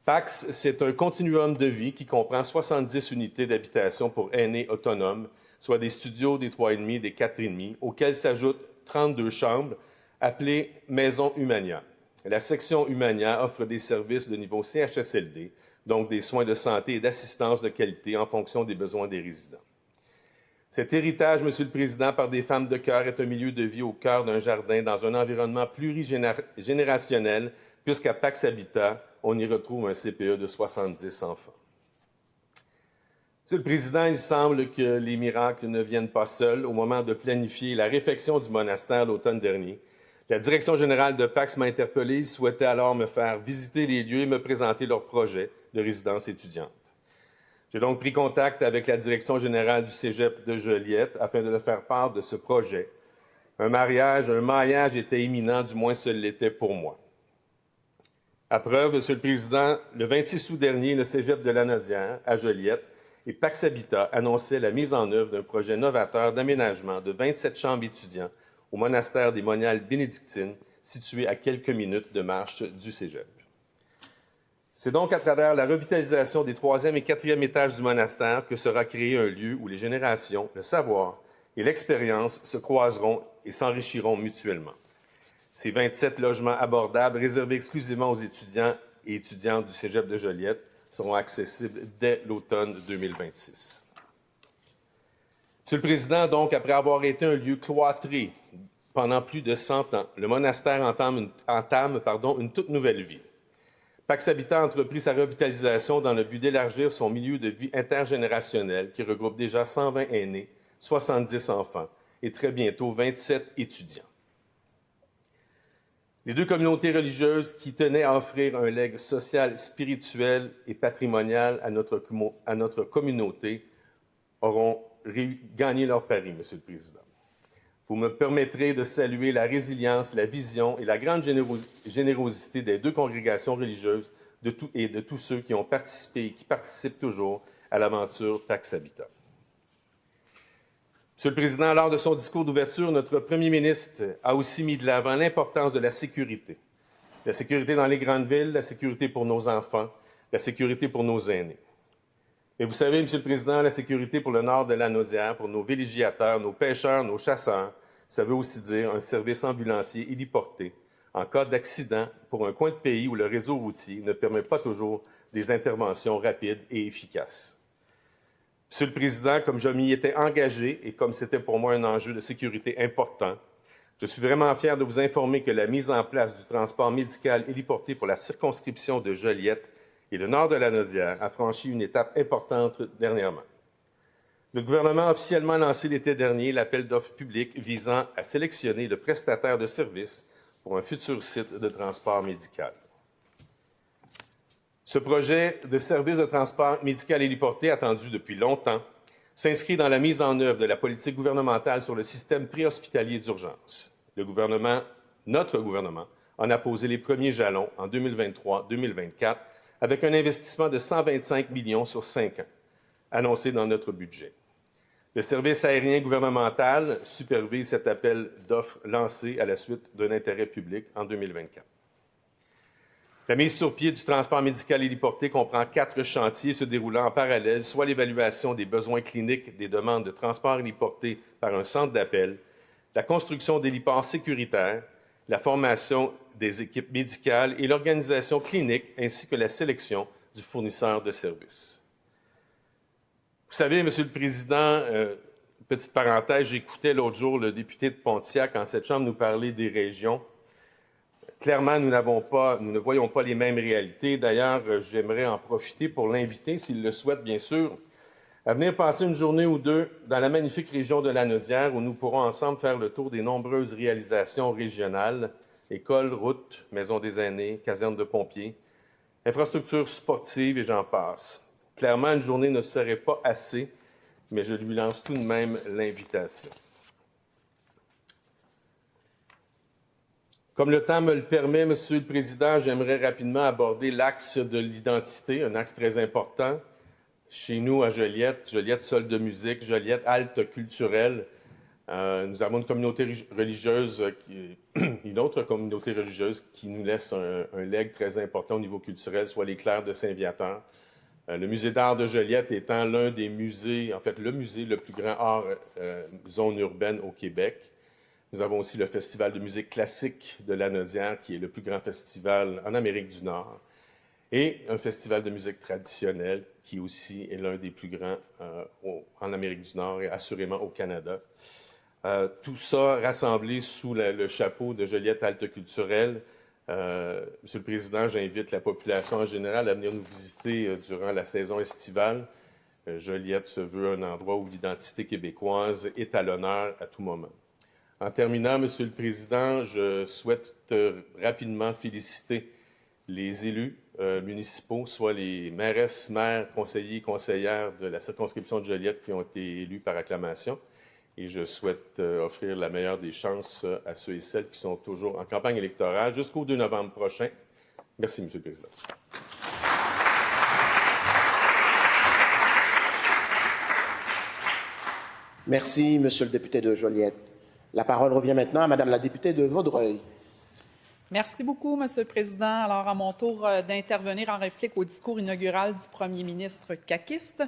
Pax, c'est un continuum de vie qui comprend 70 unités d'habitation pour aînés autonomes, soit des studios, des 3,5, des 4,5, auxquels s'ajoutent 32 chambres appelées Maison Humania. La section Humania offre des services de niveau CHSLD, donc des soins de santé et d'assistance de qualité en fonction des besoins des résidents. Cet héritage, Monsieur le Président, par des femmes de cœur est un milieu de vie au cœur d'un jardin dans un environnement plurigénérationnel, puisqu'à Pax Habitat, on y retrouve un CPE de 70 enfants. Monsieur le Président, il semble que les miracles ne viennent pas seuls. Au moment de planifier la réfection du monastère l'automne dernier, la direction générale de Pax m'a interpellé. Ils souhaitaient alors me faire visiter les lieux et me présenter leur projet de résidence étudiante. J'ai donc pris contact avec la direction générale du Cégep de Joliette afin de leur faire part de ce projet. Un maillage était imminent, du moins ce l'était pour moi. À preuve, Monsieur le Président, le 26 août dernier, le Cégep de Lanaudière, à Joliette, et Pax Habitat annonçaient la mise en œuvre d'un projet novateur d'aménagement de 27 chambres étudiants au monastère des Moniales bénédictines, situé à quelques minutes de marche du Cégep. C'est donc à travers la revitalisation des 3e et 4e étages du monastère que sera créé un lieu où les générations, le savoir et l'expérience se croiseront et s'enrichiront mutuellement. Ces 27 logements abordables réservés exclusivement aux étudiants et étudiantes du Cégep de Joliette seront accessibles dès l'automne 2026. Monsieur le Président, donc, après avoir été un lieu cloîtré pendant plus de 100 ans, le monastère entame une toute nouvelle vie. Pax Habitat a entrepris sa revitalisation dans le but d'élargir son milieu de vie intergénérationnel qui regroupe déjà 120 aînés, 70 enfants et très bientôt 27 étudiants. Les 2 communautés religieuses qui tenaient à offrir un legs social, spirituel et patrimonial à notre communauté auront gagné leur pari, Monsieur le Président. Vous me permettrez de saluer la résilience, la vision et la grande générosité des 2 congrégations religieuses et de tous ceux qui ont participé et qui participent toujours à l'aventure Pax Habitat. Monsieur le Président, lors de son discours d'ouverture, notre Premier ministre a aussi mis de l'avant l'importance de la sécurité. La sécurité dans les grandes villes, la sécurité pour nos enfants, la sécurité pour nos aînés. Et vous savez, Monsieur le Président, la sécurité pour le nord de Lanaudière, pour nos villégiateurs, nos pêcheurs, nos chasseurs, ça veut aussi dire un service ambulancier héliporté en cas d'accident pour un coin de pays où le réseau routier ne permet pas toujours des interventions rapides et efficaces. Monsieur le Président, comme je m'y étais engagé et comme c'était pour moi un enjeu de sécurité important, je suis vraiment fier de vous informer que la mise en place du transport médical héliporté pour la circonscription de Joliette et le nord de Lanaudière a franchi une étape importante dernièrement. Le gouvernement a officiellement lancé l'été dernier l'appel d'offres public visant à sélectionner le prestataire de services pour un futur site de transport médical. Ce projet de service de transport médical héliporté, attendu depuis longtemps, s'inscrit dans la mise en œuvre de la politique gouvernementale sur le système préhospitalier d'urgence. Notre gouvernement, en a posé les premiers jalons en 2023-2024 avec un investissement de 125 millions sur 5 ans, annoncé dans notre budget. Le service aérien gouvernemental supervise cet appel d'offres lancé à la suite d'un intérêt public en 2024. La mise sur pied du transport médical héliporté comprend 4 chantiers se déroulant en parallèle, soit l'évaluation des besoins cliniques des demandes de transport héliporté par un centre d'appel, la construction d'héliports sécuritaires, la formation des équipes médicales et l'organisation clinique, ainsi que la sélection du fournisseur de services. Vous savez, Monsieur le Président, petite parenthèse, j'écoutais l'autre jour le député de Pontiac en cette Chambre nous parler des régions. Clairement, nous ne voyons pas les mêmes réalités. D'ailleurs, j'aimerais en profiter pour l'inviter, s'il le souhaite bien sûr, à venir passer une journée ou deux dans la magnifique région de Lanaudière où nous pourrons ensemble faire le tour des nombreuses réalisations régionales, écoles, routes, maisons des aînés, casernes de pompiers, infrastructures sportives et j'en passe. Clairement, une journée ne serait pas assez, mais je lui lance tout de même l'invitation. Comme le temps me le permet, Monsieur le Président, j'aimerais rapidement aborder l'axe de l'identité, un axe très important. Chez nous, à Joliette, Sol de musique, Joliette, halte culturelle, nous avons une communauté religieuse, une autre communauté religieuse qui nous laisse un legs très important au niveau culturel, soit les Clercs de Saint-Viateur. Le musée d'art de Joliette étant l'un des musées, en fait le musée le plus grand hors zone urbaine au Québec. Nous avons aussi le Festival de musique classique de Lanaudière, qui est le plus grand festival en Amérique du Nord, et un festival de musique traditionnelle, qui aussi est l'un des plus grands en Amérique du Nord et assurément au Canada. Tout ça rassemblé sous le chapeau de Joliette Halte culturelle. Monsieur le Président, j'invite la population en général à venir nous visiter durant la saison estivale. Joliette se veut un endroit où l'identité québécoise est à l'honneur à tout moment. En terminant, Monsieur le Président, je souhaite rapidement féliciter les élus municipaux, soit les mairesses, maires, conseillers et conseillères de la circonscription de Joliette qui ont été élus par acclamation. Et je souhaite offrir la meilleure des chances à ceux et celles qui sont toujours en campagne électorale jusqu'au 2 novembre prochain. Merci, Monsieur le Président. Merci, Monsieur le député de Joliette. La parole revient maintenant à Madame la députée de Vaudreuil. Merci beaucoup, Monsieur le Président. Alors, à mon tour d'intervenir en réplique au discours inaugural du premier ministre caquiste.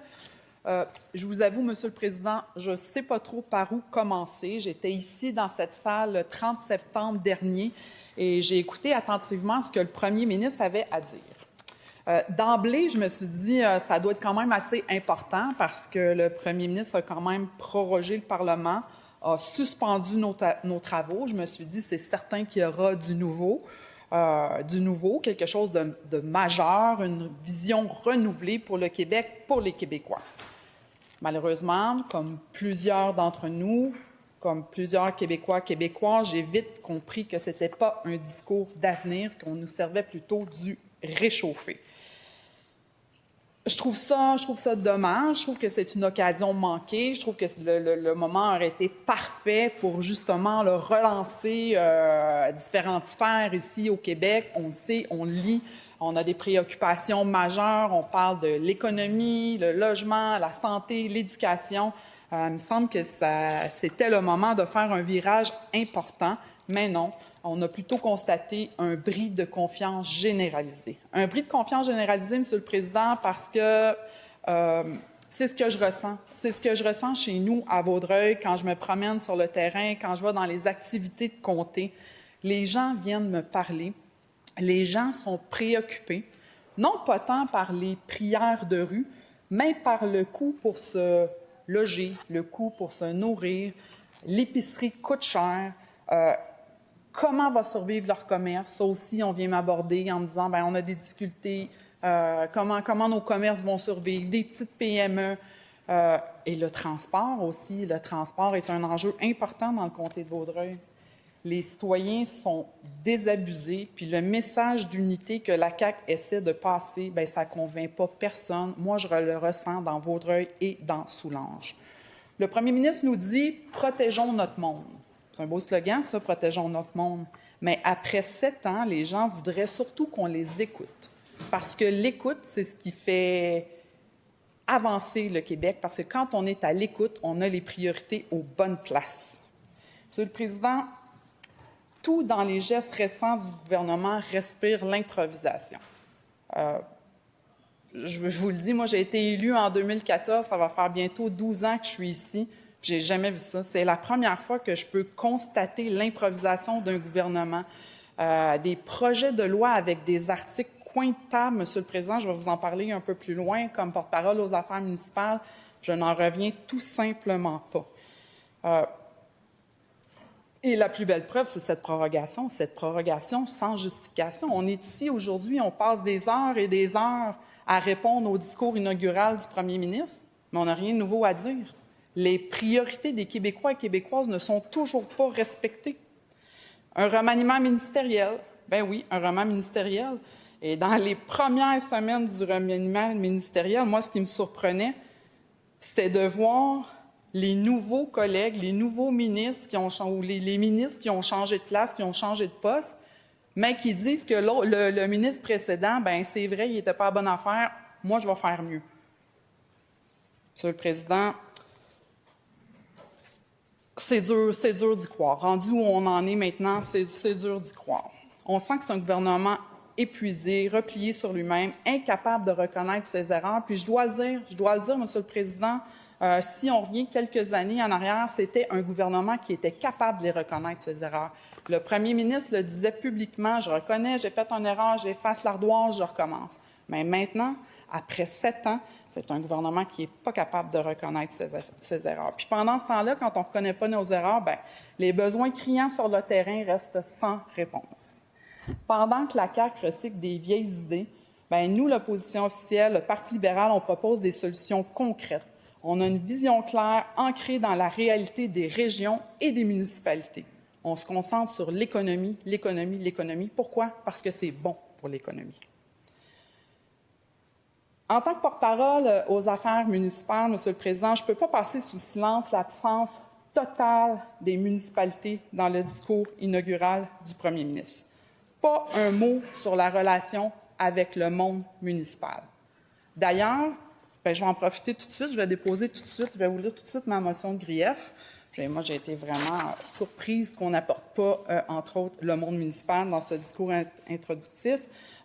Je vous avoue, Monsieur le Président, je ne sais pas trop par où commencer. J'étais ici dans cette salle le 30 septembre dernier et j'ai écouté attentivement ce que le premier ministre avait à dire. D'emblée, je me suis dit ça doit être quand même assez important parce que le premier ministre a quand même prorogé le Parlement, a suspendu nos travaux. Je me suis dit c'est certain qu'il y aura du nouveau, quelque chose de majeur, une vision renouvelée pour le Québec, pour les Québécois. Malheureusement, comme plusieurs d'entre nous, comme plusieurs Québécois, Québécoises, j'ai vite compris que ce n'était pas un discours d'avenir, qu'on nous servait plutôt du réchauffé. Je trouve ça dommage. Je trouve que c'est une occasion manquée. Je trouve que le moment aurait été parfait pour justement relancer différentes sphères ici au Québec. On le sait, on le lit. On a des préoccupations majeures. On parle de l'économie, le logement, la santé, l'éducation. Il me semble que c'était le moment de faire un virage important. Mais non, on a plutôt constaté un bris de confiance généralisé. Un bris de confiance généralisé, Monsieur le Président, parce que c'est ce que je ressens. C'est ce que je ressens chez nous à Vaudreuil quand je me promène sur le terrain, quand je vais dans les activités de comté. Les gens viennent me parler. Les gens sont préoccupés, non pas tant par les prières de rue, mais par le coût pour se loger, le coût pour se nourrir. L'épicerie coûte cher. Comment va survivre leur commerce? Ça aussi, on vient m'aborder en me disant, on a des difficultés, comment nos commerces vont survivre, des petites PME. Et le transport aussi. Le transport est un enjeu important dans le comté de Vaudreuil. Les citoyens sont désabusés, puis le message d'unité que la CAQ essaie de passer, bien, ça ne convainc pas personne. Moi, je le ressens dans Vaudreuil et dans Soulanges. Le premier ministre nous dit « Protégeons notre monde ». C'est un beau slogan, ça, « Protégeons notre monde ». Mais après 7 ans, les gens voudraient surtout qu'on les écoute. Parce que l'écoute, c'est ce qui fait avancer le Québec, parce que quand on est à l'écoute, on a les priorités aux bonnes places. Monsieur le Président, tout dans les gestes récents du gouvernement respire l'improvisation. Je vous le dis, moi, j'ai été élue en 2014, ça va faire bientôt 12 ans que je suis ici. J'ai jamais vu ça. C'est la première fois que je peux constater l'improvisation d'un gouvernement. Des projets de loi avec des articles pointables, Monsieur le Président, je vais vous en parler un peu plus loin, comme porte-parole aux affaires municipales, je n'en reviens tout simplement pas. Et la plus belle preuve, c'est cette prorogation sans justification. On est ici aujourd'hui, on passe des heures et des heures à répondre au discours inaugural du premier ministre, mais on n'a rien de nouveau à dire. Les priorités des Québécois et Québécoises ne sont toujours pas respectées. Un remaniement ministériel, ben oui, un remaniement ministériel. Et dans les premières semaines du remaniement ministériel, moi, ce qui me surprenait, c'était de voir les nouveaux collègues, les nouveaux ministres ou les ministres qui ont changé de classe, qui ont changé de poste, mais qui disent que le ministre précédent, ben c'est vrai, il n'était pas à bonne affaire, moi, je vais faire mieux. Monsieur le Président, c'est dur d'y croire. Rendu où on en est maintenant, c'est dur d'y croire. On sent que c'est un gouvernement épuisé, replié sur lui-même, incapable de reconnaître ses erreurs. Puis je dois le dire, Monsieur le Président, si on revient quelques années en arrière, c'était un gouvernement qui était capable de les reconnaître, ses erreurs. Le premier ministre le disait publiquement, je reconnais, j'ai fait une erreur, j'efface l'ardoise, je recommence. Mais maintenant, après 7 ans, c'est un gouvernement qui n'est pas capable de reconnaître ses erreurs. Puis pendant ce temps-là, quand on ne reconnaît pas nos erreurs, bien, les besoins criants sur le terrain restent sans réponse. Pendant que la CAQ recycle des vieilles idées, bien, nous, l'opposition officielle, le Parti libéral, on propose des solutions concrètes. On a une vision claire, ancrée dans la réalité des régions et des municipalités. On se concentre sur l'économie, l'économie, l'économie. Pourquoi? Parce que c'est bon pour l'économie. En tant que porte-parole aux affaires municipales, Monsieur le Président, je ne peux pas passer sous silence l'absence totale des municipalités dans le discours inaugural du premier ministre. Pas un mot sur la relation avec le monde municipal. D'ailleurs, bien, je vais en profiter tout de suite, je vais vous lire tout de suite ma motion de grief. Moi, j'ai été vraiment surprise qu'on n'apporte pas, entre autres, le monde municipal dans ce discours introductif.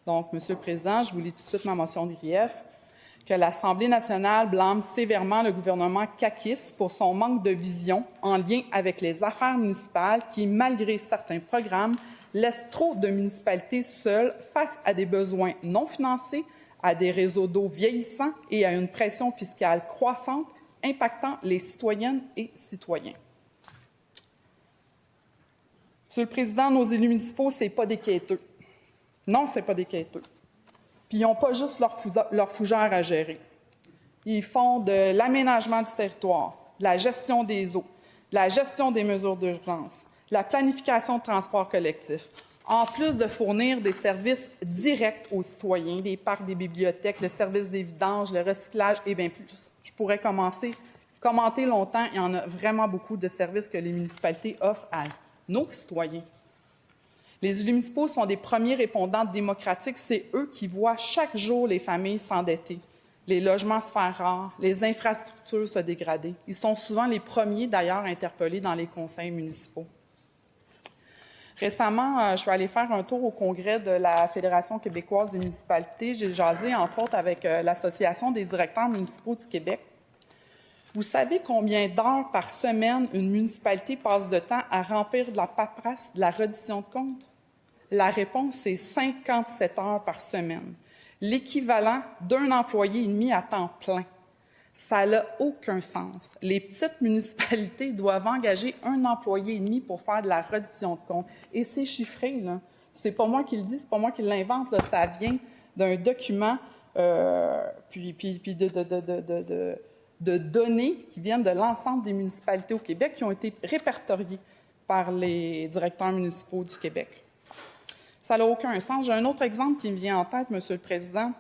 Donc, Monsieur le Président, je vous lis tout de suite ma motion de grief. Que l'Assemblée nationale blâme sévèrement le gouvernement caquiste pour son manque de vision en lien avec les affaires municipales qui, malgré certains programmes, laissent trop de municipalités seules face à des besoins non financés, à des réseaux d'eau vieillissants et à une pression fiscale croissante impactant les citoyennes et citoyens. Monsieur le Président, nos élus municipaux, ce n'est pas des quêteux. Non, ce n'est pas des quêteux. Puis ils n'ont pas juste leur fougère à gérer. Ils font de l'aménagement du territoire, de la gestion des eaux, de la gestion des mesures d'urgence, de la planification de transport collectif, en plus de fournir des services directs aux citoyens, des parcs, des bibliothèques, le service des vidanges, le recyclage et bien plus. Je pourrais commenter longtemps. Il y en a vraiment beaucoup de services que les municipalités offrent à nos citoyens. Les élus municipaux sont des premiers répondants démocratiques. C'est eux qui voient chaque jour les familles s'endetter, les logements se faire rares, les infrastructures se dégrader. Ils sont souvent les premiers, d'ailleurs, interpellés dans les conseils municipaux. Récemment, je suis allée faire un tour au congrès de la Fédération québécoise des municipalités. J'ai jasé, entre autres, avec l'Association des directeurs municipaux du Québec. Vous savez combien d'heures par semaine une municipalité passe de temps à remplir de la paperasse, de la reddition de comptes? La réponse, c'est 57 heures par semaine, l'équivalent d'un employé et demi à temps plein. Ça n'a aucun sens. Les petites municipalités doivent engager un employé et demi pour faire de la reddition de comptes. Et c'est chiffré, là. C'est pas moi qui le dis, c'est pas moi qui l'invente, là. Ça vient d'un document, de données qui viennent de l'ensemble des municipalités au Québec qui ont été répertoriées. par les directeurs municipaux du Québec. Ça n'a aucun sens. J'ai un autre exemple qui me vient en tête, Monsieur le Président,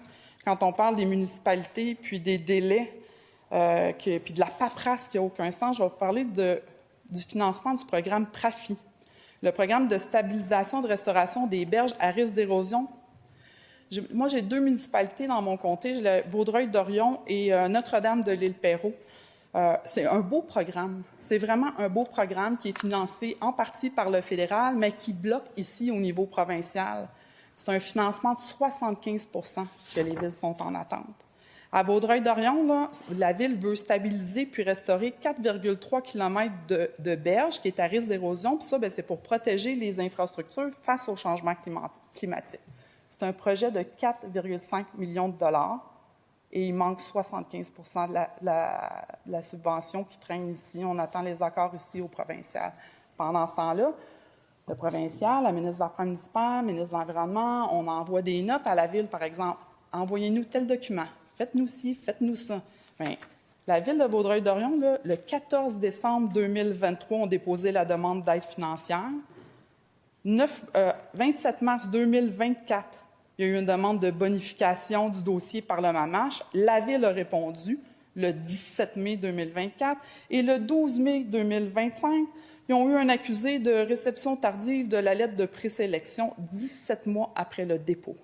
quand on parle des municipalités, puis des délais, puis de la paperasse qui n'a aucun sens. Je vais vous parler du financement du programme PRAFI, le programme de stabilisation et de restauration des berges à risque d'érosion. Moi, j'ai 2 municipalités dans mon comté, Vaudreuil-Dorion et Notre-Dame de l'Île-Perrot. C'est un beau programme. C'est vraiment un beau programme qui est financé en partie par le fédéral, mais qui bloque ici au niveau provincial. C'est un financement de 75 % que les villes sont en attente. À Vaudreuil-Dorion, la ville veut stabiliser puis restaurer 4,3 km de berges qui est à risque d'érosion. Puis ça, c'est pour protéger les infrastructures face au changement climatique. C'est un projet de 4,5 millions de dollars. Et il manque 75 % de la subvention qui traîne ici. On attend les accords ici au provincial. Pendant ce temps-là, le provincial, la ministre de l'Affaires municipales, le ministre de l'Environnement, on envoie des notes à la ville, par exemple. Envoyez-nous tel document. Faites-nous ci, faites-nous ça. Bien, la ville de Vaudreuil-Dorion, le 14 décembre 2023, ont déposé la demande d'aide financière. 27 mars 2024, il y a eu une demande de bonification du dossier par le MAMACH. La Ville a répondu le 17 mai 2024 et le 12 mai 2025, ils ont eu un accusé de réception tardive de la lettre de présélection 17 mois après le dépôt.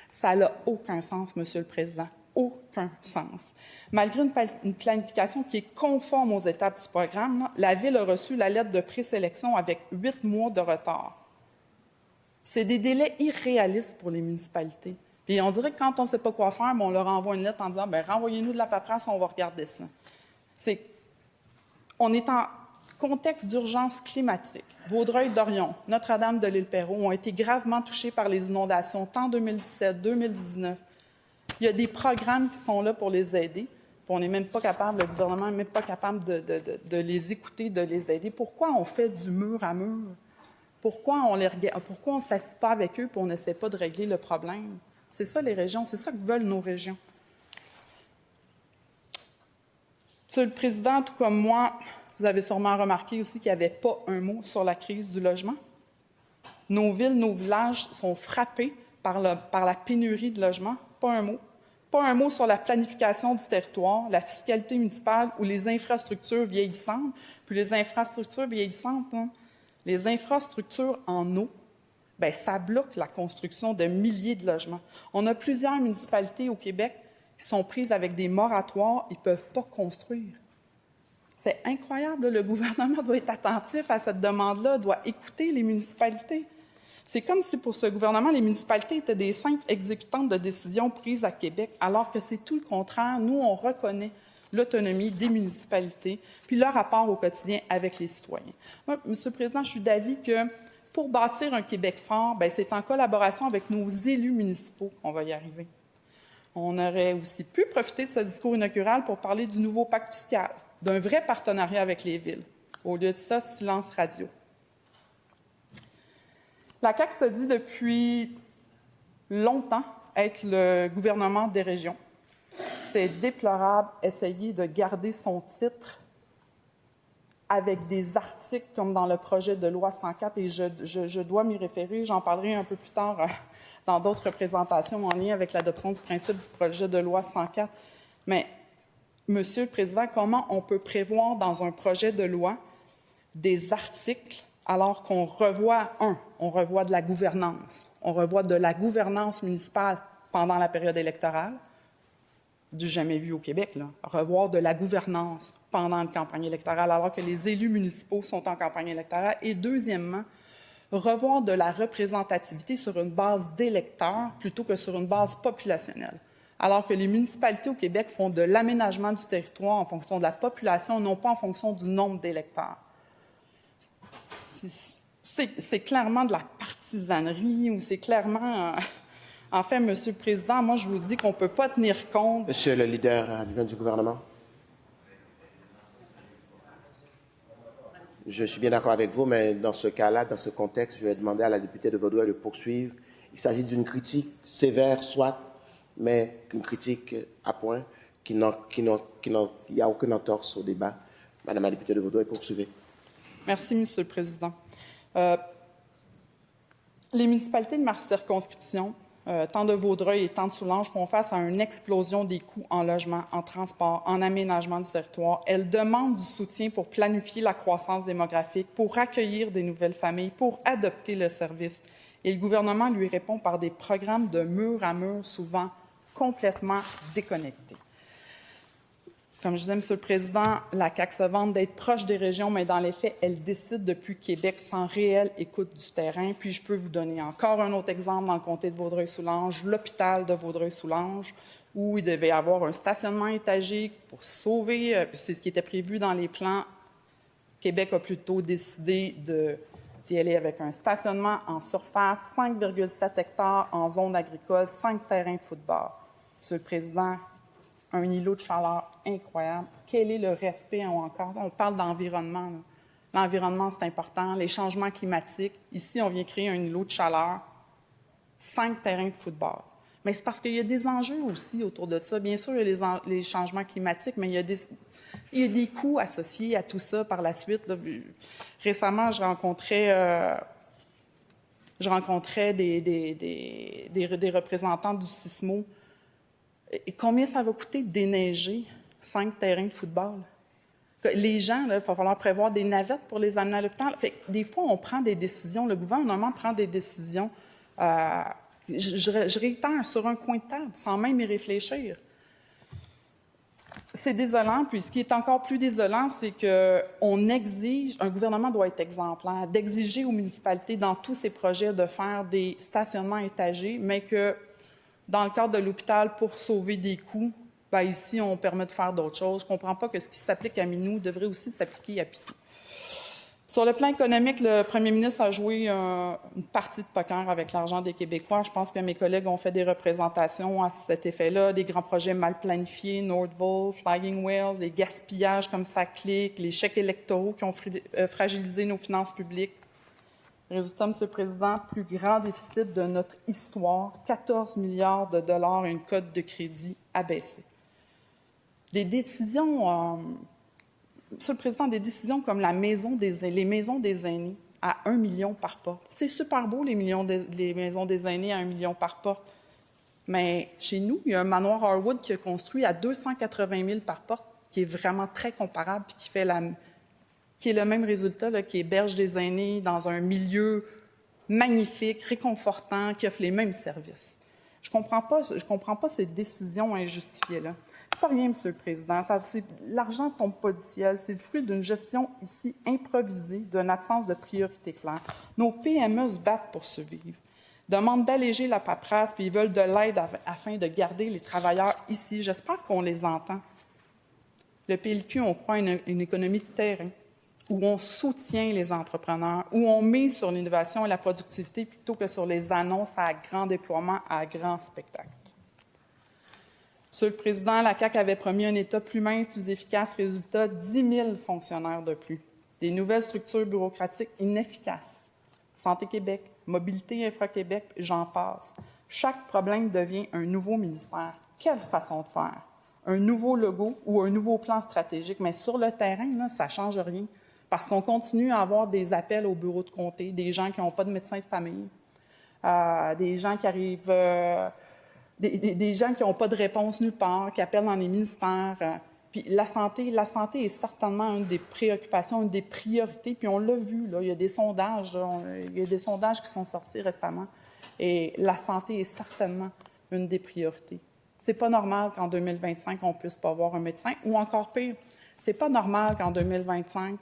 Ça n'a aucun sens, Monsieur le Président. Aucun sens. Malgré une planification qui est conforme aux étapes du programme, la Ville a reçu la lettre de présélection avec 8 mois de retard. C'est des délais irréalistes pour les municipalités. Puis on dirait que quand on ne sait pas quoi faire, on leur envoie une lettre en disant « renvoyez-nous de la paperasse, on va regarder ça ». On est en contexte d'urgence climatique. Vaudreuil-Dorion, Notre-Dame de l'Île-Perrot ont été gravement touchés par les inondations tant en 2017, 2019. Il y a des programmes qui sont là pour les aider. Puis on n'est même pas capable, le gouvernement n'est même pas capable de les écouter, de les aider. Pourquoi on fait du mur à mur? Pourquoi on ne s'assied pas avec eux et on n'essaie pas de régler le problème? C'est ça les régions, c'est ça que veulent nos régions. Monsieur le Président, tout comme moi, vous avez sûrement remarqué aussi qu'il n'y avait pas un mot sur la crise du logement. Nos villes, nos villages sont frappés par la pénurie de logements. Pas un mot. Pas un mot sur la planification du territoire, la fiscalité municipale ou les infrastructures vieillissantes. Puis les infrastructures vieillissantes, les infrastructures en eau, ça bloque la construction de milliers de logements. On a plusieurs municipalités au Québec qui sont prises avec des moratoires, ils ne peuvent pas construire. C'est incroyable, le gouvernement doit être attentif à cette demande-là, doit écouter les municipalités. C'est comme si pour ce gouvernement, les municipalités étaient des simples exécutantes de décisions prises à Québec, alors que c'est tout le contraire. Nous, on reconnaît l'autonomie des municipalités, puis leur rapport au quotidien avec les citoyens. Moi, Monsieur le Président, je suis d'avis que pour bâtir un Québec fort, c'est en collaboration avec nos élus municipaux qu'on va y arriver. On aurait aussi pu profiter de ce discours inaugural pour parler du nouveau pacte fiscal, d'un vrai partenariat avec les villes. Au lieu de ça, silence radio. La CAQ se dit depuis longtemps être le gouvernement des régions. C'est déplorable essayer de garder son titre avec des articles comme dans le projet de loi 104, et je dois m'y référer, j'en parlerai un peu plus tard dans d'autres présentations en lien avec l'adoption du principe du projet de loi 104. Mais, Monsieur le Président, comment on peut prévoir dans un projet de loi des articles alors qu'on revoit, on revoit de la gouvernance. On revoit de la gouvernance municipale pendant la période électorale, du jamais vu au Québec, là. Revoir de la gouvernance pendant une campagne électorale, alors que les élus municipaux sont en campagne électorale. Et deuxièmement, revoir de la représentativité sur une base d'électeurs plutôt que sur une base populationnelle. Alors que les municipalités au Québec font de l'aménagement du territoire en fonction de la population, non pas en fonction du nombre d'électeurs. C'est clairement de la partisanerie ou c'est clairement... En fait, Monsieur le Président, moi, je vous dis qu'on ne peut pas tenir compte... Monsieur le leader adjoint du gouvernement. Je suis bien d'accord avec vous, mais dans ce cas-là, dans ce contexte, je vais demander à la députée de Vaudreuil de poursuivre. Il s'agit d'une critique sévère, soit, mais une critique à point, il n'y a aucune entorse au débat. Madame la députée de Vaudreuil, poursuivez. Merci, Monsieur le Président. Les municipalités de ma circonscription, tant de Vaudreuil et tant de Soulanges, font face à une explosion des coûts en logement, en transport, en aménagement du territoire. Elles demandent du soutien pour planifier la croissance démographique, pour accueillir des nouvelles familles, pour adopter le service. Et le gouvernement lui répond par des programmes de mur à mur, souvent complètement déconnectés. Comme je disais, Monsieur le Président, la CAQ se vante d'être proche des régions, mais dans les faits, elle décide depuis Québec sans réelle écoute du terrain. Puis je peux vous donner encore un autre exemple dans le comté de Vaudreuil-Soulanges, l'hôpital de Vaudreuil-Soulanges, où il devait y avoir un stationnement étagé pour sauver, c'est ce qui était prévu dans les plans. Québec a plutôt décidé d'y aller avec un stationnement en surface, 5,7 hectares en zone agricole, 5 terrains de football. Monsieur le Président, un îlot de chaleur incroyable. Quel est le respect encore? On parle d'environnement. L'environnement, c'est important. Les changements climatiques. Ici, on vient créer un îlot de chaleur. 5 terrains de football. Mais c'est parce qu'il y a des enjeux aussi autour de ça. Bien sûr, il y a les changements climatiques, mais il y a des coûts associés à tout ça par la suite. Là. Récemment, je rencontrais des représentants du Sismo. Et combien ça va coûter de déneiger 5 terrains de football? Les gens, il va falloir prévoir des navettes pour les amener à l'hôpital. Des fois, on prend des décisions, le gouvernement prend des décisions, je réitère, sur un coin de table, sans même y réfléchir. C'est désolant, puis ce qui est encore plus désolant, c'est qu'on exige, un gouvernement doit être exemplaire, d'exiger aux municipalités, dans tous ces projets, de faire des stationnements étagés, mais que dans le cadre de l'hôpital, pour sauver des coûts, bien, ici, on permet de faire d'autres choses. Je ne comprends pas que ce qui s'applique à Minou devrait aussi s'appliquer à Pitou. Sur le plan économique, le premier ministre a joué une partie de poker avec l'argent des Québécois. Je pense que mes collègues ont fait des représentations à cet effet-là, des grands projets mal planifiés, Nordvol, Flying Whale, des gaspillages comme ça clique, les chèques électoraux qui ont fragilisé nos finances publiques. Résultat, M. le Président, plus grand déficit de notre histoire, 14 milliards de dollars et une cote de crédit abaissée. Des décisions, M. le Président, des décisions comme les maisons des aînés à 1 million par porte. C'est super beau, les maisons des aînés à 1 million par porte. Mais chez nous, il y a un manoir Harwood qui est construit à 280 000 par porte, qui est vraiment très comparable et qui est le même résultat, là, qui héberge des aînés dans un milieu magnifique, réconfortant, qui offre les mêmes services. Je comprends pas ces décisions injustifiées-là. C'est pas rien, M. le Président. L'argent ne tombe pas du ciel. C'est le fruit d'une gestion ici improvisée, d'une absence de priorité claire. Nos PME se battent pour survivre, demandent d'alléger la paperasse, puis ils veulent de l'aide afin de garder les travailleurs ici. J'espère qu'on les entend. Le PLQ, on croit une économie de terrain, où on soutient les entrepreneurs, où on mise sur l'innovation et la productivité plutôt que sur les annonces à grand déploiement, à grand spectacle. Monsieur le Président, la CAQ avait promis un État plus mince, plus efficace. Résultat, 10 000 fonctionnaires de plus. Des nouvelles structures bureaucratiques inefficaces. Santé Québec, Mobilité Infra-Québec, j'en passe. Chaque problème devient un nouveau ministère. Quelle façon de faire? Un nouveau logo ou un nouveau plan stratégique. Mais sur le terrain, là, ça ne change rien. Parce qu'on continue à avoir des appels au bureau de comté, des gens qui n'ont pas de médecin de famille, des gens qui arrivent, des gens qui n'ont pas de réponse nulle part, qui appellent dans les ministères. Puis la santé est certainement une des préoccupations, une des priorités. Puis on l'a vu, là, il y a des sondages qui sont sortis récemment. Et la santé est certainement une des priorités. C'est pas normal qu'en 2025, on ne puisse pas voir un médecin. Ou encore pire, c'est pas normal qu'en 2025,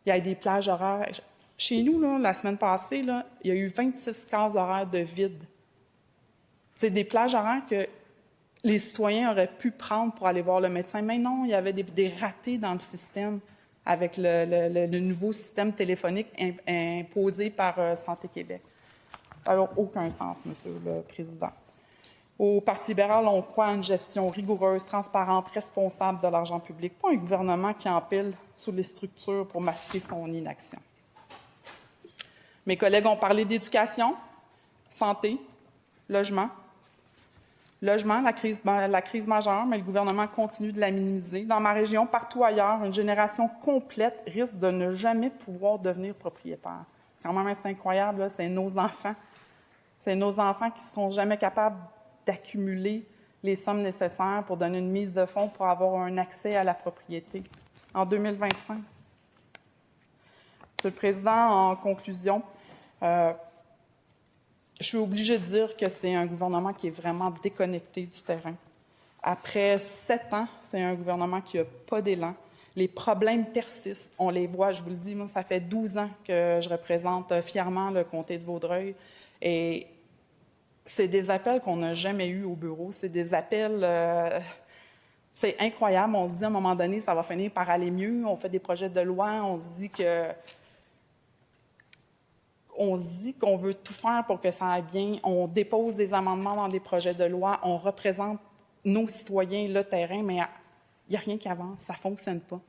il y a des plages horaires. Chez nous, là, la semaine passée, là, il y a eu 26 cases horaires de vide. C'est des plages horaires que les citoyens auraient pu prendre pour aller voir le médecin. Mais non, il y avait des ratés dans le système avec le nouveau système téléphonique imposé par Santé Québec. Alors, aucun sens, Monsieur le Président. Au Parti libéral, on croit à une gestion rigoureuse, transparente, responsable de l'argent public, pas un gouvernement qui empile sur les structures pour masquer son inaction. Mes collègues ont parlé d'éducation, santé, logement. Logement, la crise majeure, mais le gouvernement continue de la minimiser. Dans ma région, partout ailleurs, une génération complète risque de ne jamais pouvoir devenir propriétaire. C'est quand même assez incroyable, là, c'est nos enfants. C'est nos enfants qui ne seront jamais capables d'accumuler les sommes nécessaires pour donner une mise de fonds pour avoir un accès à la propriété en 2025. Monsieur le Président, en conclusion, je suis obligée de dire que c'est un gouvernement qui est vraiment déconnecté du terrain. Après 7 ans, c'est un gouvernement qui n'a pas d'élan. Les problèmes persistent, on les voit, je vous le dis, moi, ça fait 12 ans que je représente fièrement le comté de Vaudreuil. Et c'est des appels qu'on n'a jamais eus au bureau. C'est des appels... c'est incroyable. On se dit, à un moment donné, ça va finir par aller mieux. On fait des projets de loi. On se dit qu'on veut tout faire pour que ça aille bien. On dépose des amendements dans des projets de loi. On représente nos citoyens, le terrain, mais il n'y a rien qui avance. Ça ne fonctionne pas.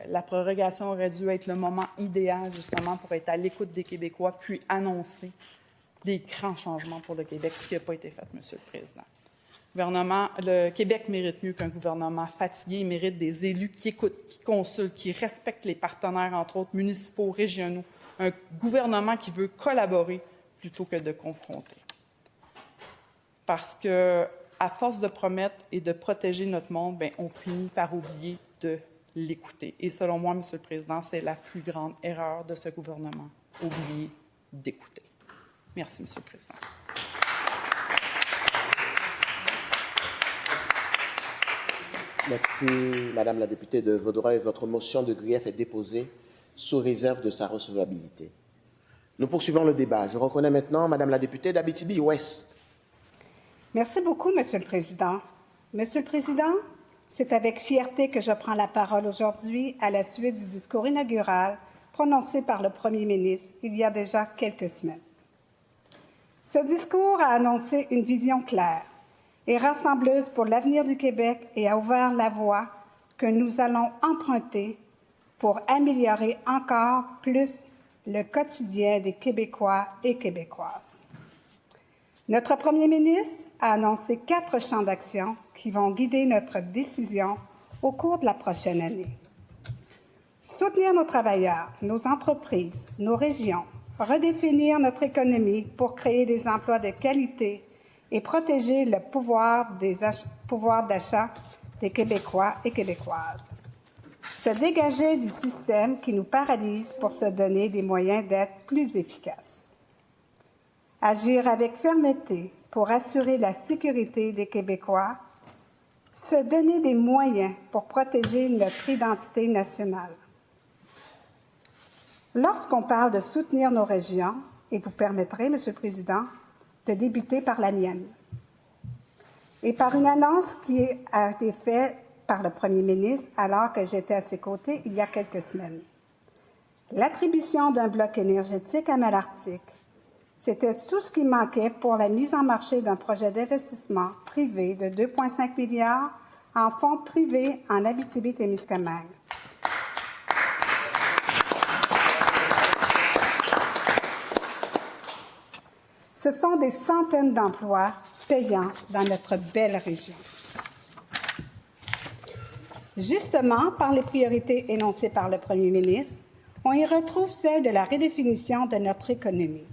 La prorogation aurait dû être le moment idéal, justement, pour être à l'écoute des Québécois, puis annoncer des grands changements pour le Québec, ce qui n'a pas été fait, Monsieur le Président. Le Québec mérite mieux qu'un gouvernement fatigué. Il mérite des élus qui écoutent, qui consultent, qui respectent les partenaires, entre autres municipaux, régionaux. Un gouvernement qui veut collaborer plutôt que de confronter. Parce que, à force de promettre et de protéger notre monde, bien, on finit par oublier de l'écouter. Et selon moi, Monsieur le Président, c'est la plus grande erreur de ce gouvernement, oublier d'écouter. Merci, Monsieur le Président. Merci, Madame la députée de Vaudreuil. Votre motion de grief est déposée sous réserve de sa recevabilité. Nous poursuivons le débat. Je reconnais maintenant Madame la députée d'Abitibi-Ouest. Merci beaucoup, Monsieur le Président. Monsieur le Président, c'est avec fierté que je prends la parole aujourd'hui à la suite du discours inaugural prononcé par le Premier ministre il y a déjà quelques semaines. Ce discours a annoncé une vision claire et rassembleuse pour l'avenir du Québec et a ouvert la voie que nous allons emprunter pour améliorer encore plus le quotidien des Québécois et Québécoises. Notre Premier ministre a annoncé 4 champs d'action qui vont guider notre décision au cours de la prochaine année. Soutenir nos travailleurs, nos entreprises, nos régions, redéfinir notre économie pour créer des emplois de qualité et protéger le pouvoir d'achat des Québécois et Québécoises. Se dégager du système qui nous paralyse pour se donner des moyens d'être plus efficaces. Agir avec fermeté pour assurer la sécurité des Québécois. Se donner des moyens pour protéger notre identité nationale. Lorsqu'on parle de soutenir nos régions, et vous permettrez, Monsieur le Président, de débuter par la mienne, et par une annonce qui a été faite par le Premier ministre alors que j'étais à ses côtés il y a quelques semaines. L'attribution d'un bloc énergétique à Malartic, c'était tout ce qui manquait pour la mise en marché d'un projet d'investissement privé de 2,5 milliards en fonds privés en Abitibi-Témiscamingue. Ce sont des centaines d'emplois payants dans notre belle région. Justement, par les priorités énoncées par le Premier ministre, on y retrouve celle de la redéfinition de notre économie.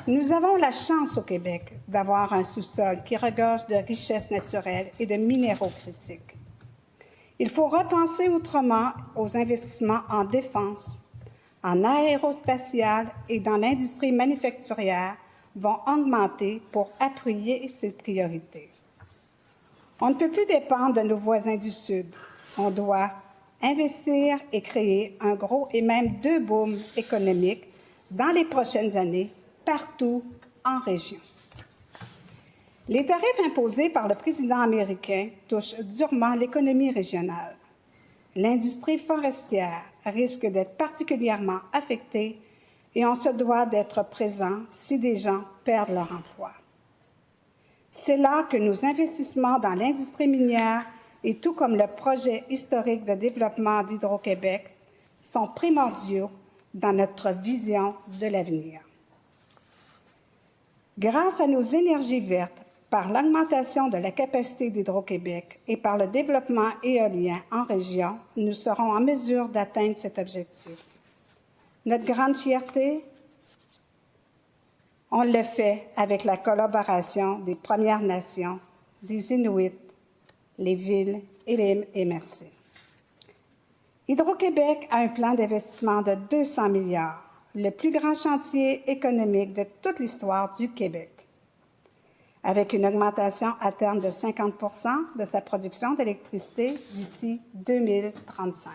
Nous avons la chance au Québec d'avoir un sous-sol qui regorge de richesses naturelles et de minéraux critiques. Il faut repenser autrement aux investissements en défense, en aérospatial et dans l'industrie manufacturière vont augmenter pour appuyer ces priorités. On ne peut plus dépendre de nos voisins du Sud. On doit investir et créer un gros et même 2 booms économiques dans les prochaines années, partout en région. Les tarifs imposés par le président américain touchent durement l'économie régionale. L'industrie forestière risque d'être particulièrement affectée et on se doit d'être présent si des gens perdent leur emploi. C'est là que nos investissements dans l'industrie minière et tout comme le projet historique de développement d'Hydro-Québec sont primordiaux dans notre vision de l'avenir. Grâce à nos énergies vertes, Par l'augmentation de la capacité d'Hydro-Québec et par le développement éolien en région, nous serons en mesure d'atteindre cet objectif. Notre grande fierté, on le fait avec la collaboration des Premières Nations, des Inuits, les villes et les MRC. Hydro-Québec a un plan d'investissement de 200 milliards, le plus grand chantier économique de toute l'histoire du Québec, avec une augmentation à terme de 50 % de sa production d'électricité d'ici 2035.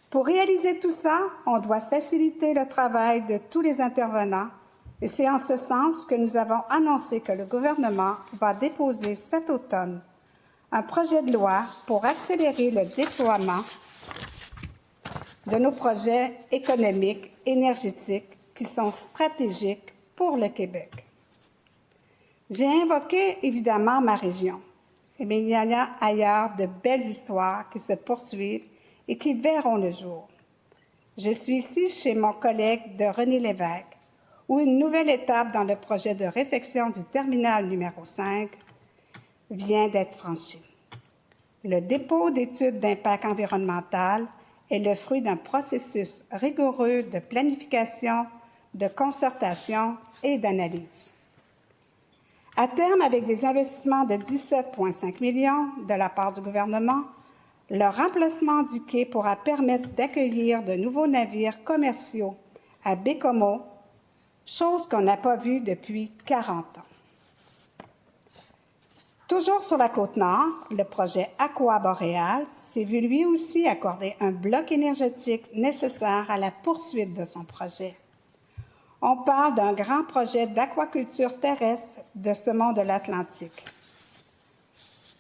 Pour réaliser tout ça, on doit faciliter le travail de tous les intervenants et c'est en ce sens que nous avons annoncé que le gouvernement va déposer cet automne un projet de loi pour accélérer le déploiement de nos projets économiques, énergétiques qui sont stratégiques pour le Québec. J'ai invoqué évidemment ma région, mais il y en a ailleurs de belles histoires qui se poursuivent et qui verront le jour. Je suis ici chez mon collègue de René Lévesque, où une nouvelle étape dans le projet de réfection du terminal numéro 5 vient d'être franchie. Le dépôt d'études d'impact environnemental est le fruit d'un processus rigoureux de planification, de concertation et d'analyse. À terme, avec des investissements de 17,5 millions de la part du gouvernement, le remplacement du quai pourra permettre d'accueillir de nouveaux navires commerciaux à Baie-Comeau, chose qu'on n'a pas vue depuis 40 ans. Toujours sur la Côte-Nord, le projet Aqua Boréal s'est vu lui aussi accorder un bloc énergétique nécessaire à la poursuite de son projet. On parle d'un grand projet d'aquaculture terrestre de ce monde de l'Atlantique.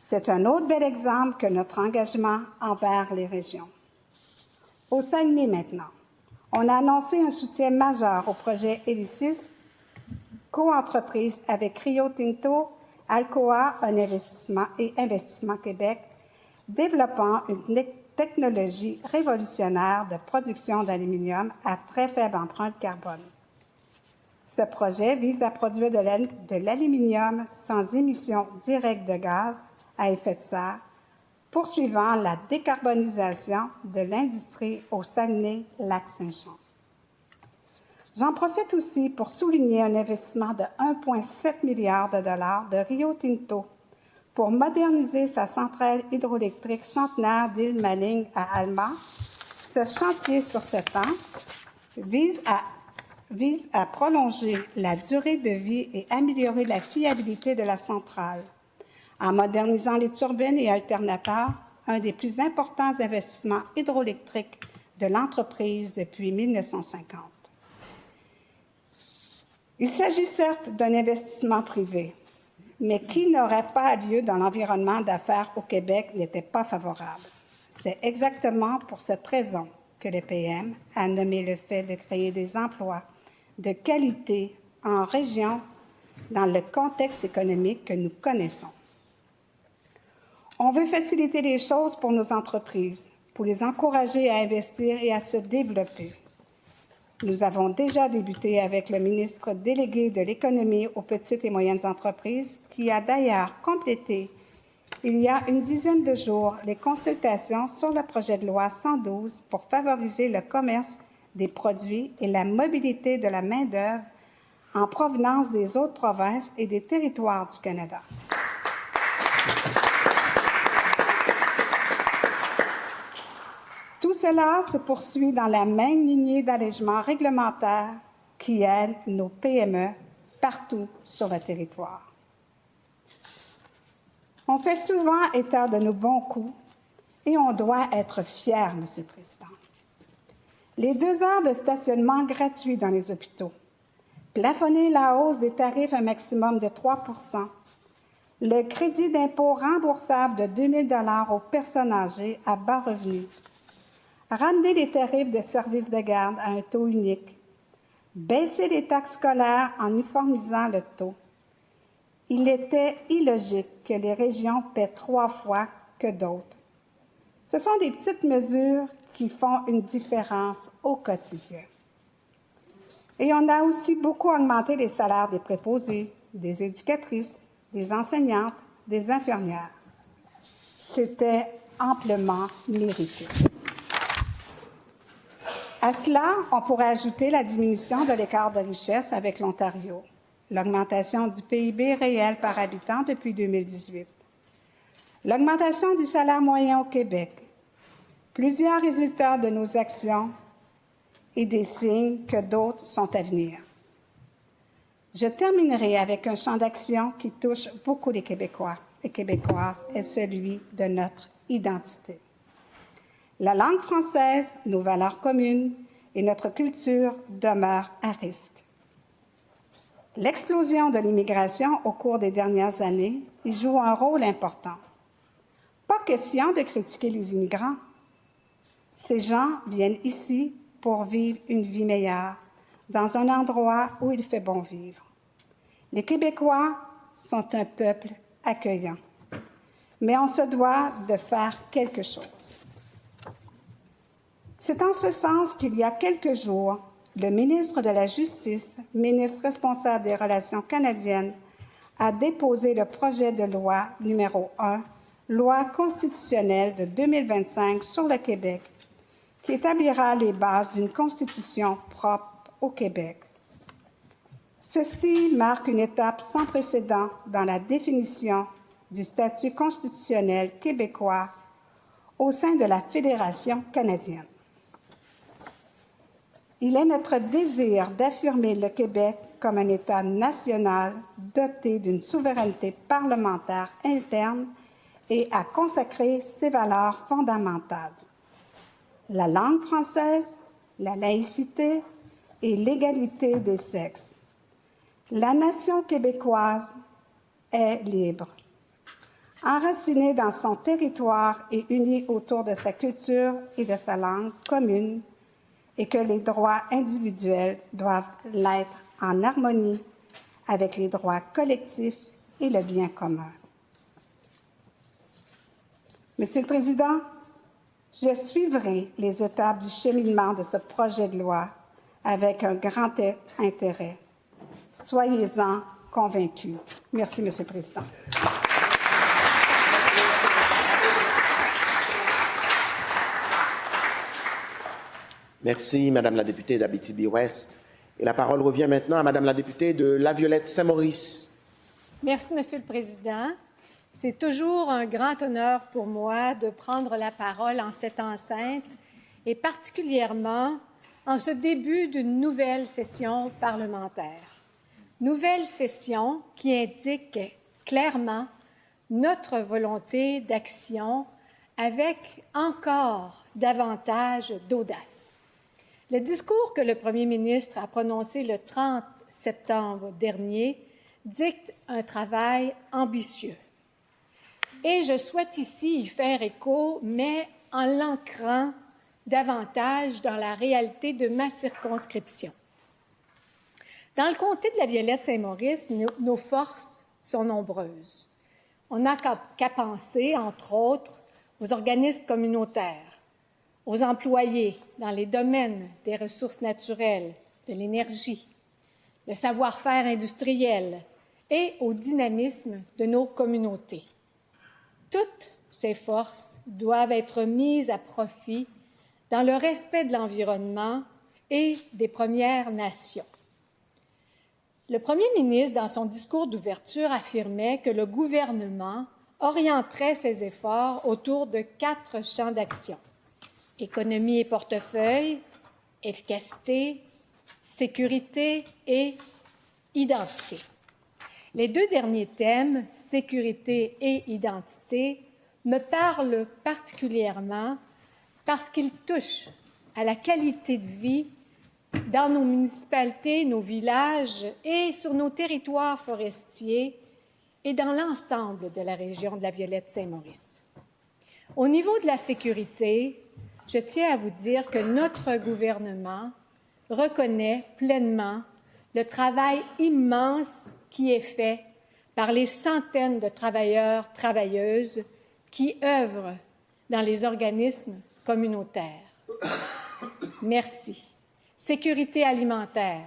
C'est un autre bel exemple que notre engagement envers les régions. Au Saguenay maintenant, on a annoncé un soutien majeur au projet Hélicis, co-entreprise avec Rio Tinto, Alcoa, un investissement et Investissement Québec, développant une technologie révolutionnaire de production d'aluminium à très faible empreinte carbone. Ce projet vise à produire de l'aluminium sans émission directe de gaz à effet de serre, poursuivant la décarbonisation de l'industrie au Saguenay-Lac-Saint-Jean. J'en profite aussi pour souligner un investissement de 1,7 milliard de dollars de Rio Tinto pour moderniser sa centrale hydroélectrique centenaire d'Île Maling à Alma. Ce chantier sur 7 ans vise à prolonger la durée de vie et améliorer la fiabilité de la centrale en modernisant les turbines et alternateurs, un des plus importants investissements hydroélectriques de l'entreprise depuis 1950. Il s'agit certes d'un investissement privé, mais qui n'aurait pas lieu dans l'environnement d'affaires au Québec n'était pas favorable. C'est exactement pour cette raison que le PM a nommé le fait de créer des emplois de qualité en région dans le contexte économique que nous connaissons. On veut faciliter les choses pour nos entreprises, pour les encourager à investir et à se développer. Nous avons déjà débuté avec le ministre délégué de l'Économie aux petites et moyennes entreprises, qui a d'ailleurs complété, il y a une dizaine de jours, les consultations sur le projet de loi 112 pour favoriser le commerce des produits et la mobilité de la main-d'œuvre en provenance des autres provinces et des territoires du Canada. Tout cela se poursuit dans la même lignée d'allègements réglementaires qui aident nos PME partout sur le territoire. On fait souvent état de nos bons coups et on doit être fiers, Monsieur le Président. Les 2 heures de stationnement gratuit dans les hôpitaux, plafonner la hausse des tarifs à un maximum de 3 %, le crédit d'impôt remboursable de 2 000 $ aux personnes âgées à bas revenus, ramener les tarifs de services de garde à un taux unique, baisser les taxes scolaires en uniformisant le taux. Il était illogique que les régions paient 3 fois que d'autres. Ce sont des petites mesures qui font une différence au quotidien. Et on a aussi beaucoup augmenté les salaires des préposés, des éducatrices, des enseignantes, des infirmières. C'était amplement mérité. À cela, on pourrait ajouter la diminution de l'écart de richesse avec l'Ontario, l'augmentation du PIB réel par habitant depuis 2018, l'augmentation du salaire moyen au Québec, plusieurs résultats de nos actions et des signes que d'autres sont à venir. Je terminerai avec un champ d'action qui touche beaucoup les Québécois et Québécoises et celui de notre identité. La langue française, nos valeurs communes et notre culture demeurent à risque. L'explosion de l'immigration au cours des dernières années y joue un rôle important. Pas question de critiquer les immigrants. Ces gens viennent ici pour vivre une vie meilleure, dans un endroit où il fait bon vivre. Les Québécois sont un peuple accueillant, mais on se doit de faire quelque chose. C'est en ce sens qu'il y a quelques jours, le ministre de la Justice, ministre responsable des Relations canadiennes, a déposé le projet de loi numéro 1, loi constitutionnelle de 2025 sur le Québec, qui établira les bases d'une constitution propre au Québec. Ceci marque une étape sans précédent dans la définition du statut constitutionnel québécois au sein de la Fédération canadienne. Il est notre désir d'affirmer le Québec comme un État national doté d'une souveraineté parlementaire interne et à consacrer ses valeurs fondamentales. La langue française, la laïcité et l'égalité des sexes. La nation québécoise est libre, enracinée dans son territoire et unie autour de sa culture et de sa langue commune, et que les droits individuels doivent l'être en harmonie avec les droits collectifs et le bien commun. Monsieur le Président, je suivrai les étapes du cheminement de ce projet de loi avec un grand intérêt. Soyez-en convaincus. Merci, Monsieur le Président. Merci, Madame la députée d'Abitibi-Ouest. Et la parole revient maintenant à Madame la députée de Laviolette-Saint-Maurice. Merci, Monsieur le Président. C'est toujours un grand honneur pour moi de prendre la parole en cette enceinte et particulièrement en ce début d'une nouvelle session parlementaire. Nouvelle session qui indique clairement notre volonté d'action avec encore davantage d'audace. Le discours que le Premier ministre a prononcé le 30 septembre dernier dicte un travail ambitieux. Et je souhaite ici y faire écho, mais en l'ancrant davantage dans la réalité de ma circonscription. Dans le comté de Laviolette-Saint-Maurice, nos forces sont nombreuses. On n'a qu'à penser, entre autres, aux organismes communautaires, aux employés dans les domaines des ressources naturelles, de l'énergie, le savoir-faire industriel et au dynamisme de nos communautés. Toutes ces forces doivent être mises à profit dans le respect de l'environnement et des Premières Nations. Le Premier ministre, dans son discours d'ouverture, affirmait que le gouvernement orienterait ses efforts autour de 4 champs d'action: économie et portefeuille, efficacité, sécurité et identité. Les 2 derniers thèmes, sécurité et identité, me parlent particulièrement parce qu'ils touchent à la qualité de vie dans nos municipalités, nos villages et sur nos territoires forestiers et dans l'ensemble de la région de Laviolette-Saint-Maurice. Au niveau de la sécurité, je tiens à vous dire que notre gouvernement reconnaît pleinement le travail immense qui est fait par les centaines de travailleurs, travailleuses qui œuvrent dans les organismes communautaires. Merci. Sécurité alimentaire,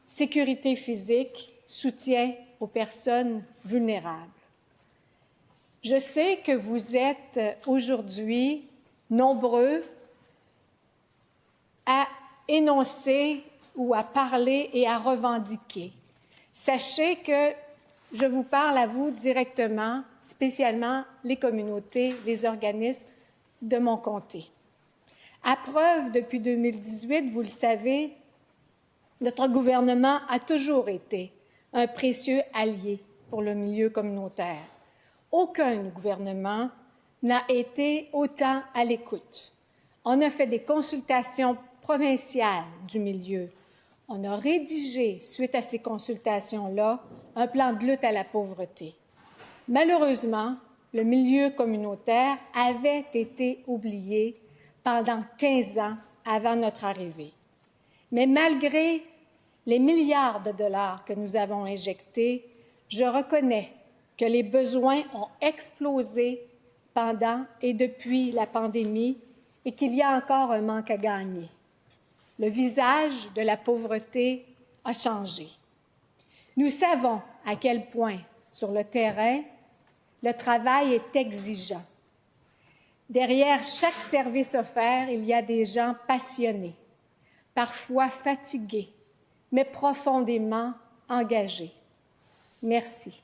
sécurité physique, soutien aux personnes vulnérables. Je sais que vous êtes aujourd'hui nombreux à énoncer ou à parler et à revendiquer. Sachez que je vous parle à vous directement, spécialement les communautés, les organismes de mon comté. À preuve, depuis 2018, vous le savez, notre gouvernement a toujours été un précieux allié pour le milieu communautaire. Aucun gouvernement n'a été autant à l'écoute. On a fait des consultations provinciales du milieu. On a rédigé, suite à ces consultations-là, un plan de lutte à la pauvreté. Malheureusement, le milieu communautaire avait été oublié pendant 15 ans avant notre arrivée. Mais malgré les milliards de dollars que nous avons injectés, je reconnais que les besoins ont explosé pendant et depuis la pandémie et qu'il y a encore un manque à gagner. Le visage de la pauvreté a changé. Nous savons à quel point, sur le terrain, le travail est exigeant. Derrière chaque service offert, il y a des gens passionnés, parfois fatigués, mais profondément engagés. Merci.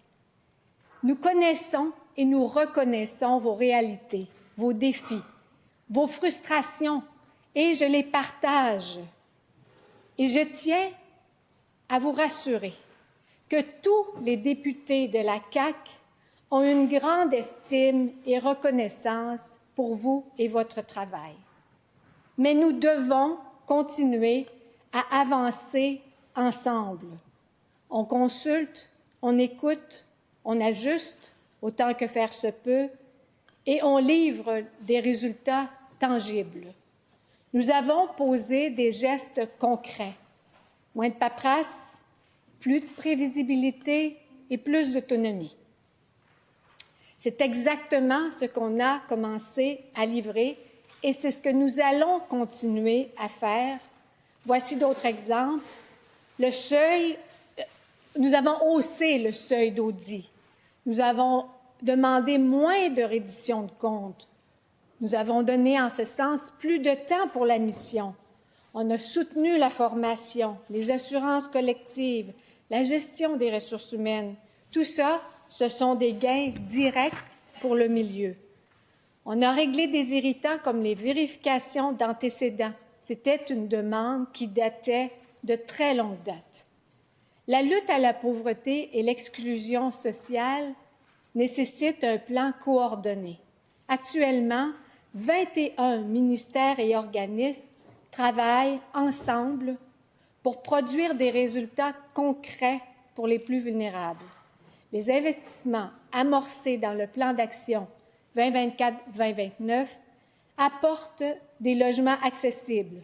Nous connaissons et nous reconnaissons vos réalités, vos défis, vos frustrations, et je les partage. Et je tiens à vous rassurer que tous les députés de la CAQ ont une grande estime et reconnaissance pour vous et votre travail. Mais nous devons continuer à avancer ensemble. On consulte, on écoute, on ajuste autant que faire se peut et on livre des résultats tangibles. Nous avons posé des gestes concrets. Moins de paperasse, plus de prévisibilité et plus d'autonomie. C'est exactement ce qu'on a commencé à livrer et c'est ce que nous allons continuer à faire. Voici d'autres exemples. Le seuil, nous avons haussé le seuil d'audit. Nous avons demandé moins de reddition de comptes. Nous avons donné en ce sens plus de temps pour la mission. On a soutenu la formation, les assurances collectives, la gestion des ressources humaines. Tout ça, ce sont des gains directs pour le milieu. On a réglé des irritants comme les vérifications d'antécédents. C'était une demande qui datait de très longue date. La lutte à la pauvreté et l'exclusion sociale nécessite un plan coordonné. Actuellement, 21 ministères et organismes travaillent ensemble pour produire des résultats concrets pour les plus vulnérables. Les investissements amorcés dans le plan d'action 2024-2029 apportent des logements accessibles,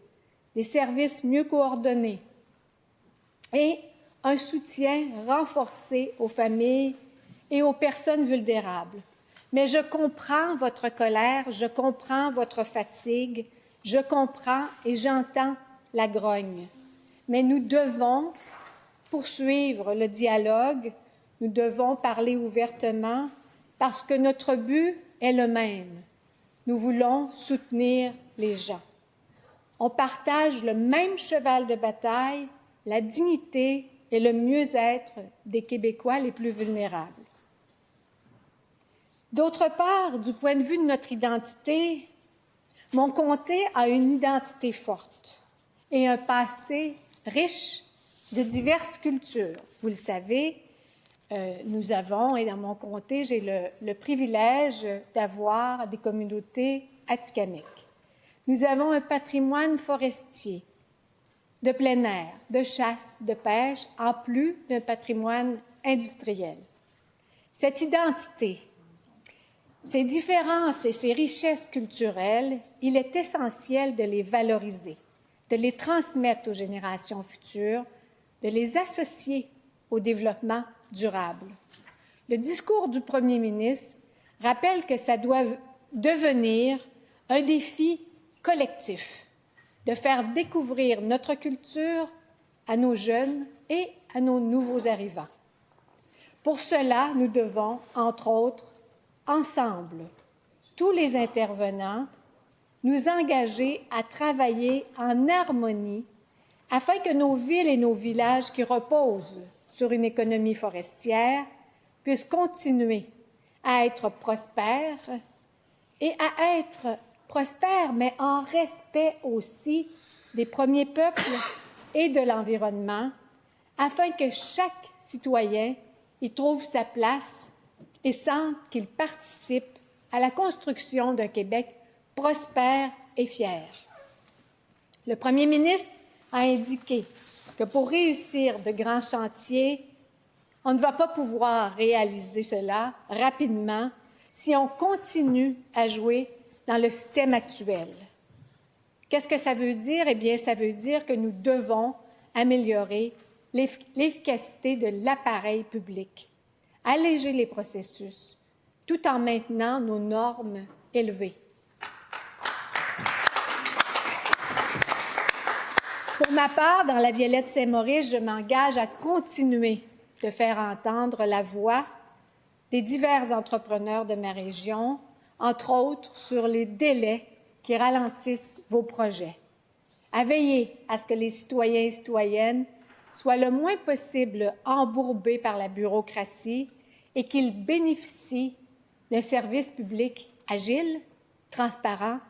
des services mieux coordonnés et un soutien renforcé aux familles et aux personnes vulnérables. Mais je comprends votre colère, je comprends votre fatigue, je comprends et j'entends la grogne. Mais nous devons poursuivre le dialogue, nous devons parler ouvertement parce que notre but est le même. Nous voulons soutenir les gens. On partage le même cheval de bataille, la dignité et le mieux-être des Québécois les plus vulnérables. D'autre part, du point de vue de notre identité, mon comté a une identité forte et un passé riche de diverses cultures. Vous le savez, nous avons, et dans mon comté, j'ai le privilège d'avoir des communautés atikamekw. Nous avons un patrimoine forestier, de plein air, de chasse, de pêche, en plus d'un patrimoine industriel. Cette identité, ces différences et ces richesses culturelles, il est essentiel de les valoriser, de les transmettre aux générations futures, de les associer au développement durable. Le discours du premier ministre rappelle que ça doit devenir un défi collectif, de faire découvrir notre culture à nos jeunes et à nos nouveaux arrivants. Pour cela, nous devons, entre autres, ensemble, tous les intervenants, nous engager à travailler en harmonie afin que nos villes et nos villages qui reposent sur une économie forestière puissent continuer à être prospères et à être prospères, mais en respect aussi des premiers peuples et de l'environnement, afin que chaque citoyen y trouve sa place et sente qu'il participe à la construction d'un Québec prospère et fier. Le premier ministre a indiqué que pour réussir de grands chantiers, on ne va pas pouvoir réaliser cela rapidement si on continue à jouer dans le système actuel. Qu'est-ce que ça veut dire? Eh bien, ça veut dire que nous devons améliorer l'efficacité de l'appareil public, alléger les processus, tout en maintenant nos normes élevées. Pour ma part, dans la Violette Saint-Maurice, je m'engage à continuer de faire entendre la voix des divers entrepreneurs de ma région, entre autres sur les délais qui ralentissent vos projets, à veiller à ce que les citoyens et citoyennes soient le moins possible embourbés par la bureaucratie et qu'ils bénéficient d'un service public agile, transparent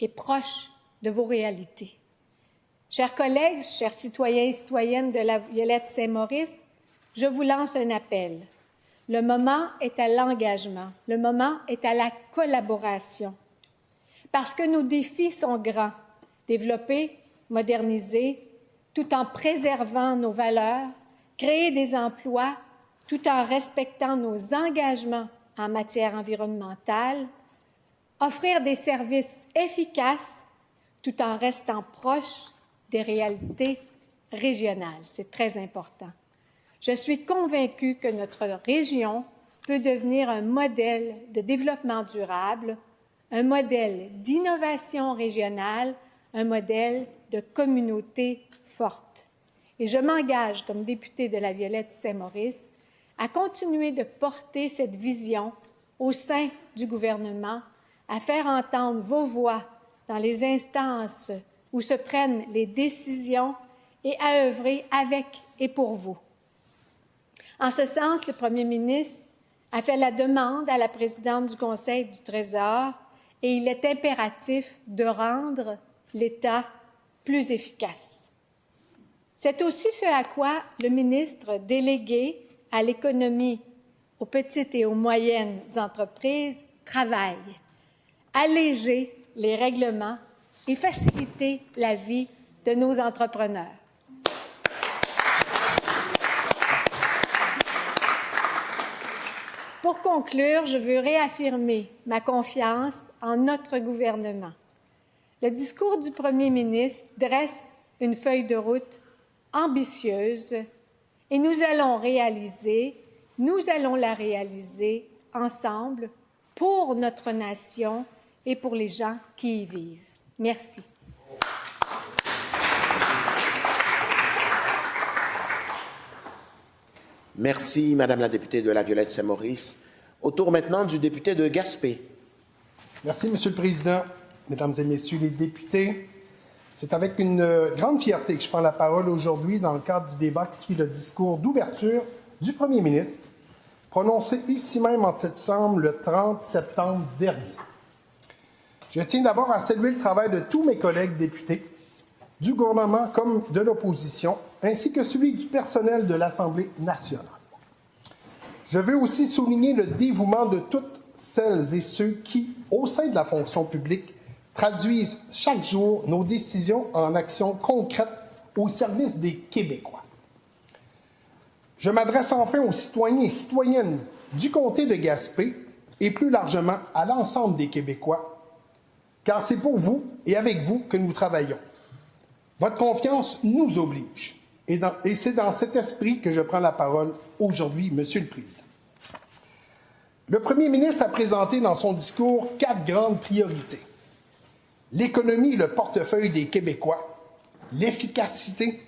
et proche de vos réalités. Chers collègues, chers citoyens et citoyennes de la Violette Saint-Maurice, je vous lance un appel. Le moment est à l'engagement, le moment est à la collaboration. Parce que nos défis sont grands, développer, moderniser, tout en préservant nos valeurs, créer des emplois, tout en respectant nos engagements en matière environnementale, offrir des services efficaces, tout en restant proche des réalités régionales. C'est très important. Je suis convaincue que notre région peut devenir un modèle de développement durable, un modèle d'innovation régionale, un modèle de communauté forte. Et je m'engage, comme députée de la Violette Saint-Maurice, à continuer de porter cette vision au sein du gouvernement, à faire entendre vos voix dans les instances où se prennent les décisions et à œuvrer avec et pour vous. En ce sens, le premier ministre a fait la demande à la présidente du Conseil du Trésor et il est impératif de rendre l'État plus efficace. C'est aussi ce à quoi le ministre délégué à l'économie, aux petites et aux moyennes entreprises travaille. Alléger les règlements et faciliter la vie de nos entrepreneurs. Pour conclure, je veux réaffirmer ma confiance en notre gouvernement. Le discours du premier ministre dresse une feuille de route ambitieuse et nous allons la réaliser ensemble pour notre nation et pour les gens qui y vivent. Merci. Merci, Madame la députée de la Violette Saint-Maurice. Au tour maintenant du député de Gaspé. Merci, Monsieur le Président. Mesdames et Messieurs les députés, c'est avec une grande fierté que je prends la parole aujourd'hui dans le cadre du débat qui suit le discours d'ouverture du Premier ministre, prononcé ici même en cette chambre le 30 septembre dernier. Je tiens d'abord à saluer le travail de tous mes collègues députés, du gouvernement comme de l'opposition, ainsi que celui du personnel de l'Assemblée nationale. Je veux aussi souligner le dévouement de toutes celles et ceux qui, au sein de la fonction publique, traduisent chaque jour nos décisions en actions concrètes au service des Québécois. Je m'adresse enfin aux citoyens et citoyennes du comté de Gaspé et plus largement à l'ensemble des Québécois, car c'est pour vous et avec vous que nous travaillons. Votre confiance nous oblige. Et c'est dans cet esprit que je prends la parole aujourd'hui, Monsieur le Président. Le Premier ministre a présenté dans son discours 4 grandes priorités. L'économie et le portefeuille des Québécois, l'efficacité,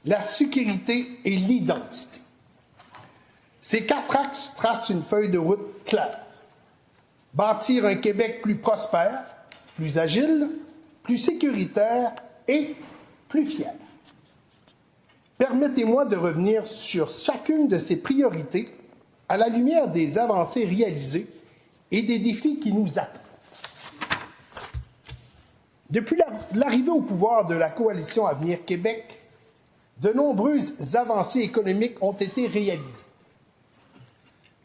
la sécurité et l'identité. Ces 4 axes tracent une feuille de route claire. Bâtir un Québec plus prospère, plus agile, plus sécuritaire et plus fier. Permettez-moi de revenir sur chacune de ces priorités à la lumière des avancées réalisées et des défis qui nous attendent. Depuis l'arrivée au pouvoir de la coalition Avenir Québec, de nombreuses avancées économiques ont été réalisées.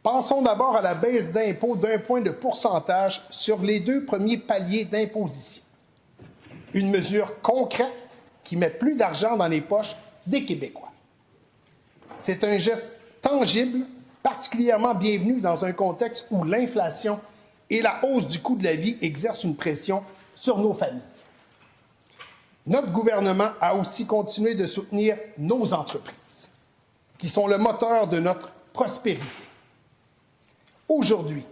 Pensons d'abord à la baisse d'impôts d'1 point de pourcentage sur les 2 premiers paliers d'imposition. Une mesure concrète qui met plus d'argent dans les poches des Québécois. C'est un geste tangible, particulièrement bienvenu dans un contexte où l'inflation et la hausse du coût de la vie exercent une pression sur nos familles. Notre gouvernement a aussi continué de soutenir nos entreprises, qui sont le moteur de notre prospérité. Aujourd'hui,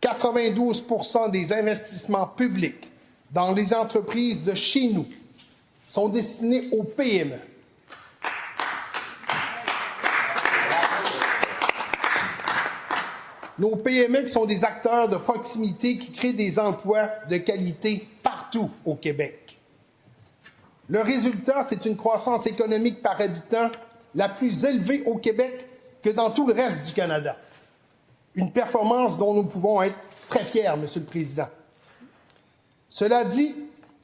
92 % des investissements publics dans les entreprises de chez nous sont destinés aux PME. Nos PME qui sont des acteurs de proximité qui créent des emplois de qualité partout au Québec. Le résultat, c'est une croissance économique par habitant la plus élevée au Québec que dans tout le reste du Canada. Une performance dont nous pouvons être très fiers, Monsieur le Président. Cela dit,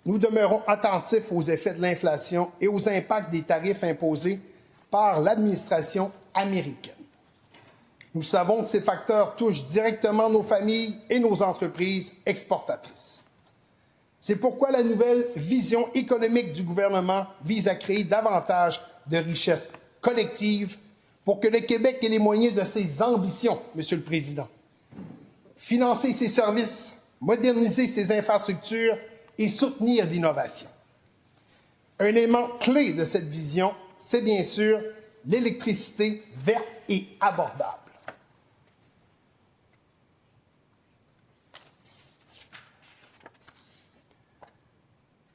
nous demeurons attentifs aux effets de l'inflation et aux impacts des tarifs imposés par l'administration américaine. Nous savons que ces facteurs touchent directement nos familles et nos entreprises exportatrices. C'est pourquoi la nouvelle vision économique du gouvernement vise à créer davantage de richesses collectives pour que le Québec ait les moyens de ses ambitions, Monsieur le Président. Financer ses services, moderniser ses infrastructures et soutenir l'innovation. Un élément clé de cette vision, c'est bien sûr l'électricité verte et abordable.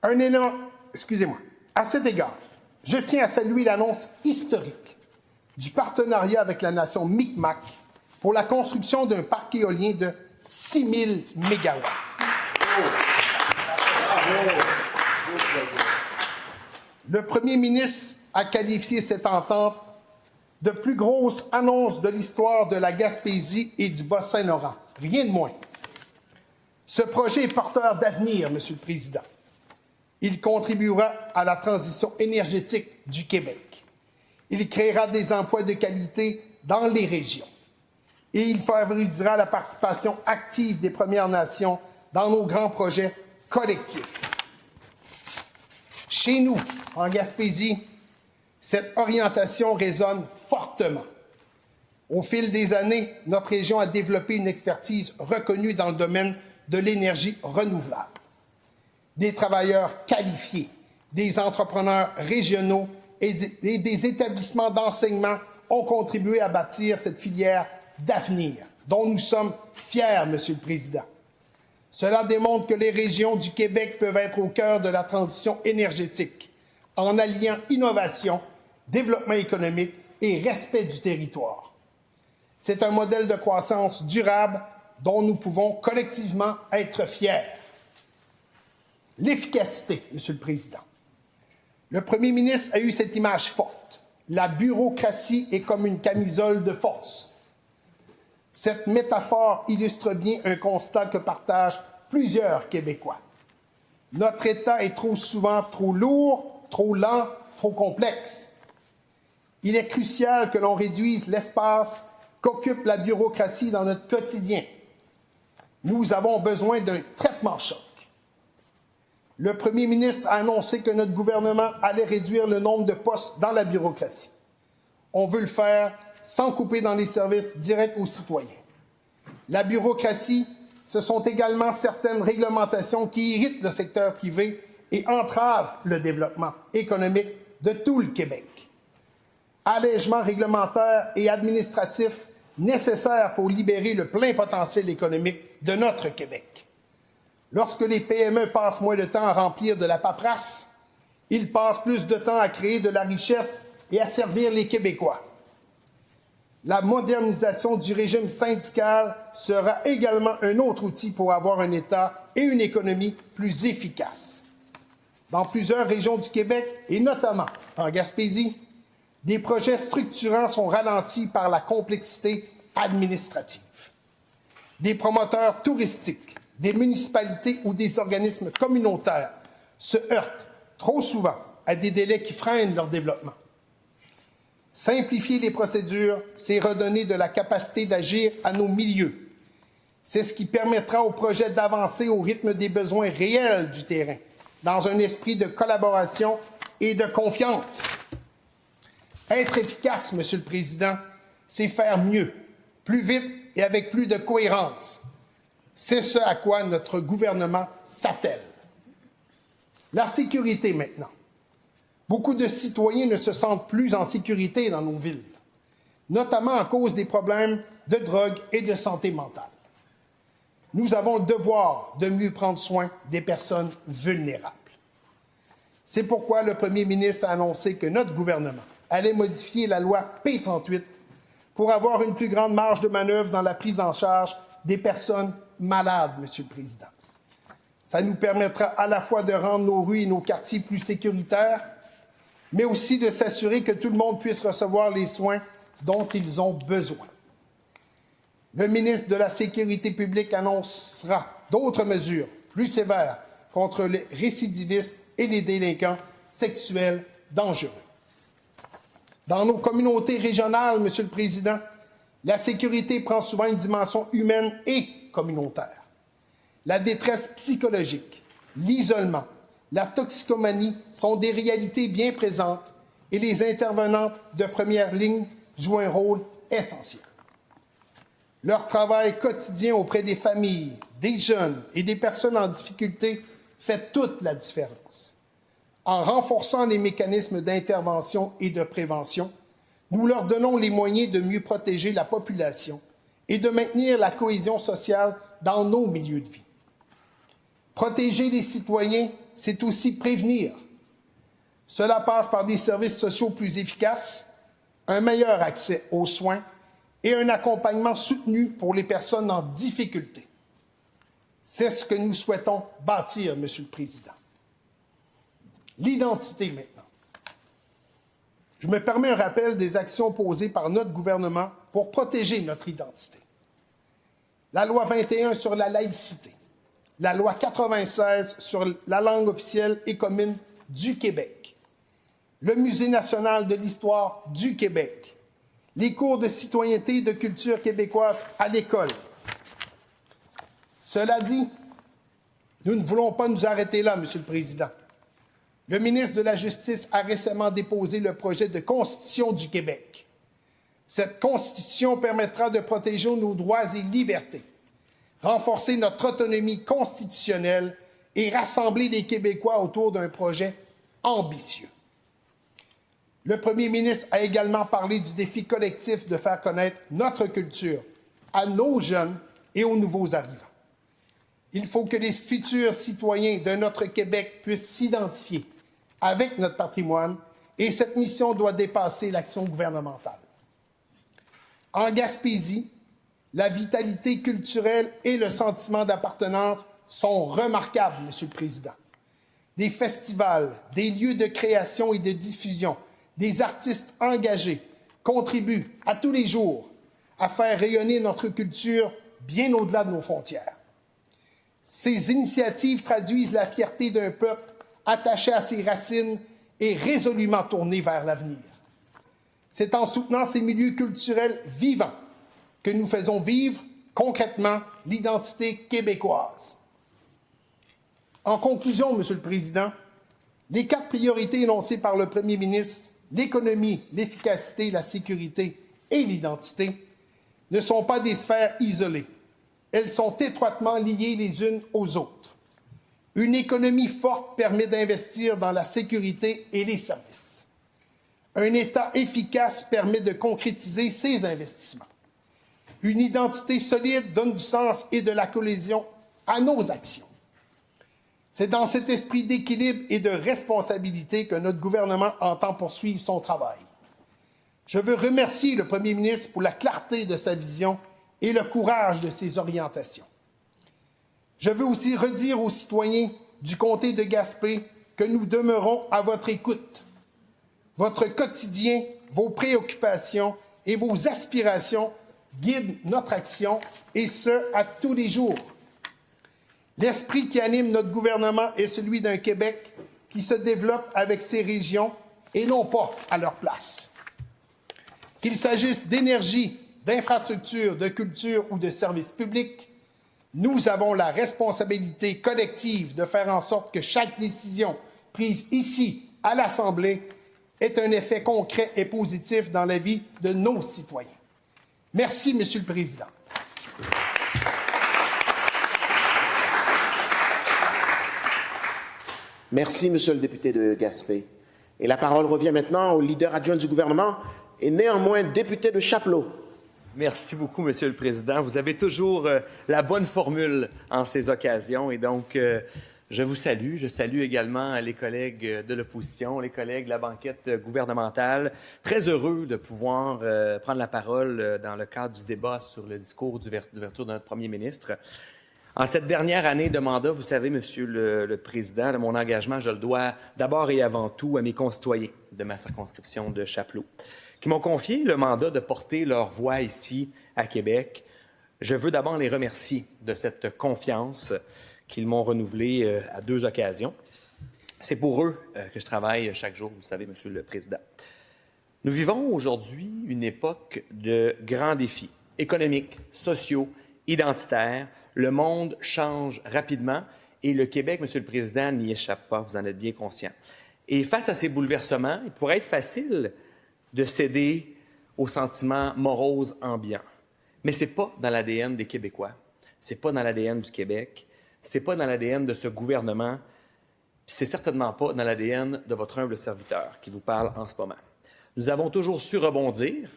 Un élément, à cet égard, je tiens à saluer l'annonce historique du partenariat avec la nation Mi'kmaq pour la construction d'un parc éolien de 6 000 mégawatts. Le premier ministre a qualifié cette entente de plus grosse annonce de l'histoire de la Gaspésie et du Bas-Saint-Laurent. Rien de moins. Ce projet est porteur d'avenir, Monsieur le Président. Il contribuera à la transition énergétique du Québec. Il créera des emplois de qualité dans les régions. Et il favorisera la participation active des Premières Nations dans nos grands projets collectifs. Chez nous, en Gaspésie, cette orientation résonne fortement. Au fil des années, notre région a développé une expertise reconnue dans le domaine de l'énergie renouvelable. Des travailleurs qualifiés, des entrepreneurs régionaux et des établissements d'enseignement ont contribué à bâtir cette filière d'avenir, dont nous sommes fiers, Monsieur le Président. Cela démontre que les régions du Québec peuvent être au cœur de la transition énergétique, en alliant innovation, développement économique et respect du territoire. C'est un modèle de croissance durable dont nous pouvons collectivement être fiers. L'efficacité, Monsieur le Président. Le premier ministre a eu cette image forte. La bureaucratie est comme une camisole de force. Cette métaphore illustre bien un constat que partagent plusieurs Québécois. Notre État est trop souvent trop lourd, trop lent, trop complexe. Il est crucial que l'on réduise l'espace qu'occupe la bureaucratie dans notre quotidien. Nous avons besoin d'un traitement choc. Le premier ministre a annoncé que notre gouvernement allait réduire le nombre de postes dans la bureaucratie. On veut le faire sans couper dans les services directs aux citoyens. La bureaucratie, ce sont également certaines réglementations qui irritent le secteur privé et entravent le développement économique de tout le Québec. Allègements réglementaires et administratifs nécessaires pour libérer le plein potentiel économique de notre Québec. Lorsque les PME passent moins de temps à remplir de la paperasse, Ils passent plus de temps à créer de la richesse et à servir les Québécois. La modernisation du régime syndical sera également un autre outil pour avoir un État et une économie plus efficaces. Dans plusieurs régions du Québec, et notamment en Gaspésie, des projets structurants sont ralentis par la complexité administrative. Des promoteurs touristiques, des municipalités ou des organismes communautaires se heurtent trop souvent à des délais qui freinent leur développement. Simplifier les procédures, c'est redonner de la capacité d'agir à nos milieux. C'est ce qui permettra au projet d'avancer au rythme des besoins réels du terrain, dans un esprit de collaboration et de confiance. Être efficace, Monsieur le Président, c'est faire mieux, plus vite et avec plus de cohérence. C'est ce à quoi notre gouvernement s'attelle. La sécurité maintenant. Beaucoup de citoyens ne se sentent plus en sécurité dans nos villes, notamment à cause des problèmes de drogue et de santé mentale. Nous avons le devoir de mieux prendre soin des personnes vulnérables. C'est pourquoi le premier ministre a annoncé que notre gouvernement allait modifier la loi P38 pour avoir une plus grande marge de manœuvre dans la prise en charge des personnes malades, Monsieur le Président. Ça nous permettra à la fois de rendre nos rues et nos quartiers plus sécuritaires, mais aussi de s'assurer que tout le monde puisse recevoir les soins dont ils ont besoin. Le ministre de la Sécurité publique annoncera d'autres mesures plus sévères contre les récidivistes et les délinquants sexuels dangereux. Dans nos communautés régionales, Monsieur le Président, la sécurité prend souvent une dimension humaine et communautaire. La détresse psychologique, l'isolement, la toxicomanie sont des réalités bien présentes et les intervenantes de première ligne jouent un rôle essentiel. Leur travail quotidien auprès des familles, des jeunes et des personnes en difficulté fait toute la différence. En renforçant les mécanismes d'intervention et de prévention, nous leur donnons les moyens de mieux protéger la population et de maintenir la cohésion sociale dans nos milieux de vie. Protéger les citoyens, c'est aussi prévenir. Cela passe par des services sociaux plus efficaces, un meilleur accès aux soins et un accompagnement soutenu pour les personnes en difficulté. C'est ce que nous souhaitons bâtir, Monsieur le Président. L'identité maintenant. Je me permets un rappel des actions posées par notre gouvernement pour protéger notre identité. La loi 21 sur la laïcité, la loi 96 sur la langue officielle et commune du Québec, le Musée national de l'histoire du Québec, les cours de citoyenneté et de culture québécoise à l'école. Cela dit, nous ne voulons pas nous arrêter là, Monsieur le Président. Le ministre de la Justice a récemment déposé le projet de Constitution du Québec. Cette Constitution permettra de protéger nos droits et libertés, renforcer notre autonomie constitutionnelle et rassembler les Québécois autour d'un projet ambitieux. Le premier ministre a également parlé du défi collectif de faire connaître notre culture à nos jeunes et aux nouveaux arrivants. Il faut que les futurs citoyens de notre Québec puissent s'identifier avec notre patrimoine et cette mission doit dépasser l'action gouvernementale. En Gaspésie, la vitalité culturelle et le sentiment d'appartenance sont remarquables, Monsieur le Président. Des festivals, des lieux de création et de diffusion, des artistes engagés contribuent à tous les jours à faire rayonner notre culture bien au-delà de nos frontières. Ces initiatives traduisent la fierté d'un peuple attaché à ses racines et résolument tourné vers l'avenir. C'est en soutenant ces milieux culturels vivants que nous faisons vivre concrètement l'identité québécoise. En conclusion, Monsieur le Président, les 4 priorités énoncées par le premier ministre, l'économie, l'efficacité, la sécurité et l'identité, ne sont pas des sphères isolées. Elles sont étroitement liées les unes aux autres. Une économie forte permet d'investir dans la sécurité et les services. Un État efficace permet de concrétiser ces investissements. Une identité solide donne du sens et de la cohésion à nos actions. C'est dans cet esprit d'équilibre et de responsabilité que notre gouvernement entend poursuivre son travail. Je veux remercier le premier ministre pour la clarté de sa vision et le courage de ses orientations. Je veux aussi redire aux citoyens du comté de Gaspé que nous demeurons à votre écoute. Votre quotidien, vos préoccupations et vos aspirations guident notre action, et ce, à tous les jours. L'esprit qui anime notre gouvernement est celui d'un Québec qui se développe avec ses régions et non pas à leur place. Qu'il s'agisse d'énergie, d'infrastructures, de culture ou de services publics, nous avons la responsabilité collective de faire en sorte que chaque décision prise ici, à l'Assemblée, ait un effet concret et positif dans la vie de nos citoyens. Merci, Monsieur le Président. Merci, Monsieur le député de Gaspé. Et la parole revient maintenant au leader adjoint du gouvernement et néanmoins député de Chapleau. Merci beaucoup, Monsieur le Président. Vous avez toujours la bonne formule en ces occasions et donc je vous salue. Je salue également les collègues de l'opposition, les collègues de la banquette gouvernementale. Très heureux de pouvoir prendre la parole dans le cadre du débat sur le discours d'ouverture de notre premier ministre. En cette dernière année de mandat, vous savez, Monsieur le Président, mon engagement, je le dois d'abord et avant tout à mes concitoyens de ma circonscription de Chapleau, qui m'ont confié le mandat de porter leur voix ici à Québec. Je veux d'abord les remercier de cette confiance qu'ils m'ont renouvelée à 2 occasions. C'est pour eux que je travaille chaque jour, vous savez, Monsieur le Président. Nous vivons aujourd'hui une époque de grands défis économiques, sociaux, identitaires. Le monde change rapidement et le Québec, Monsieur le Président, n'y échappe pas, vous en êtes bien conscient. Et face à ces bouleversements, il pourrait être facile de céder aux sentiments moroses ambiants. Mais ce n'est pas dans l'ADN des Québécois, ce n'est pas dans l'ADN du Québec, ce n'est pas dans l'ADN de ce gouvernement, c'est certainement pas dans l'ADN de votre humble serviteur qui vous parle en ce moment. Nous avons toujours su rebondir,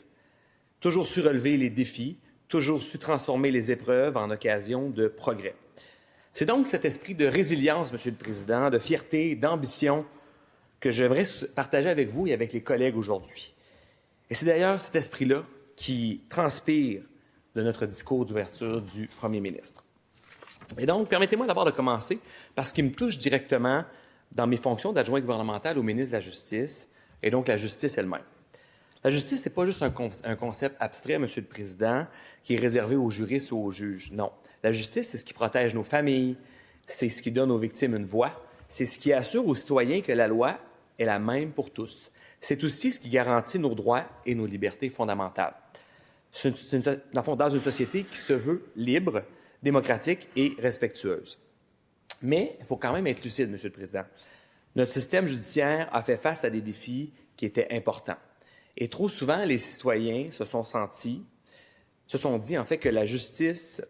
toujours su relever les défis, toujours su transformer les épreuves en occasion de progrès. C'est donc cet esprit de résilience, Monsieur le Président, de fierté, d'ambition que j'aimerais partager avec vous et avec les collègues aujourd'hui. Et c'est d'ailleurs cet esprit-là qui transpire de notre discours d'ouverture du premier ministre. Et donc, permettez-moi d'abord de commencer par ce qui me touche directement dans mes fonctions d'adjoint gouvernemental au ministre de la Justice, et donc la justice elle-même. La justice, ce n'est pas juste un concept abstrait, Monsieur le Président, qui est réservé aux juristes ou aux juges. Non. La justice, c'est ce qui protège nos familles, c'est ce qui donne aux victimes une voix, c'est ce qui assure aux citoyens que la loi est la même pour tous. C'est aussi ce qui garantit nos droits et nos libertés fondamentales. Dans une société qui se veut libre, démocratique et respectueuse. Mais il faut quand même être lucide, Monsieur le Président. Notre système judiciaire a fait face à des défis qui étaient importants. Et trop souvent, les citoyens se sont dit en fait que la justice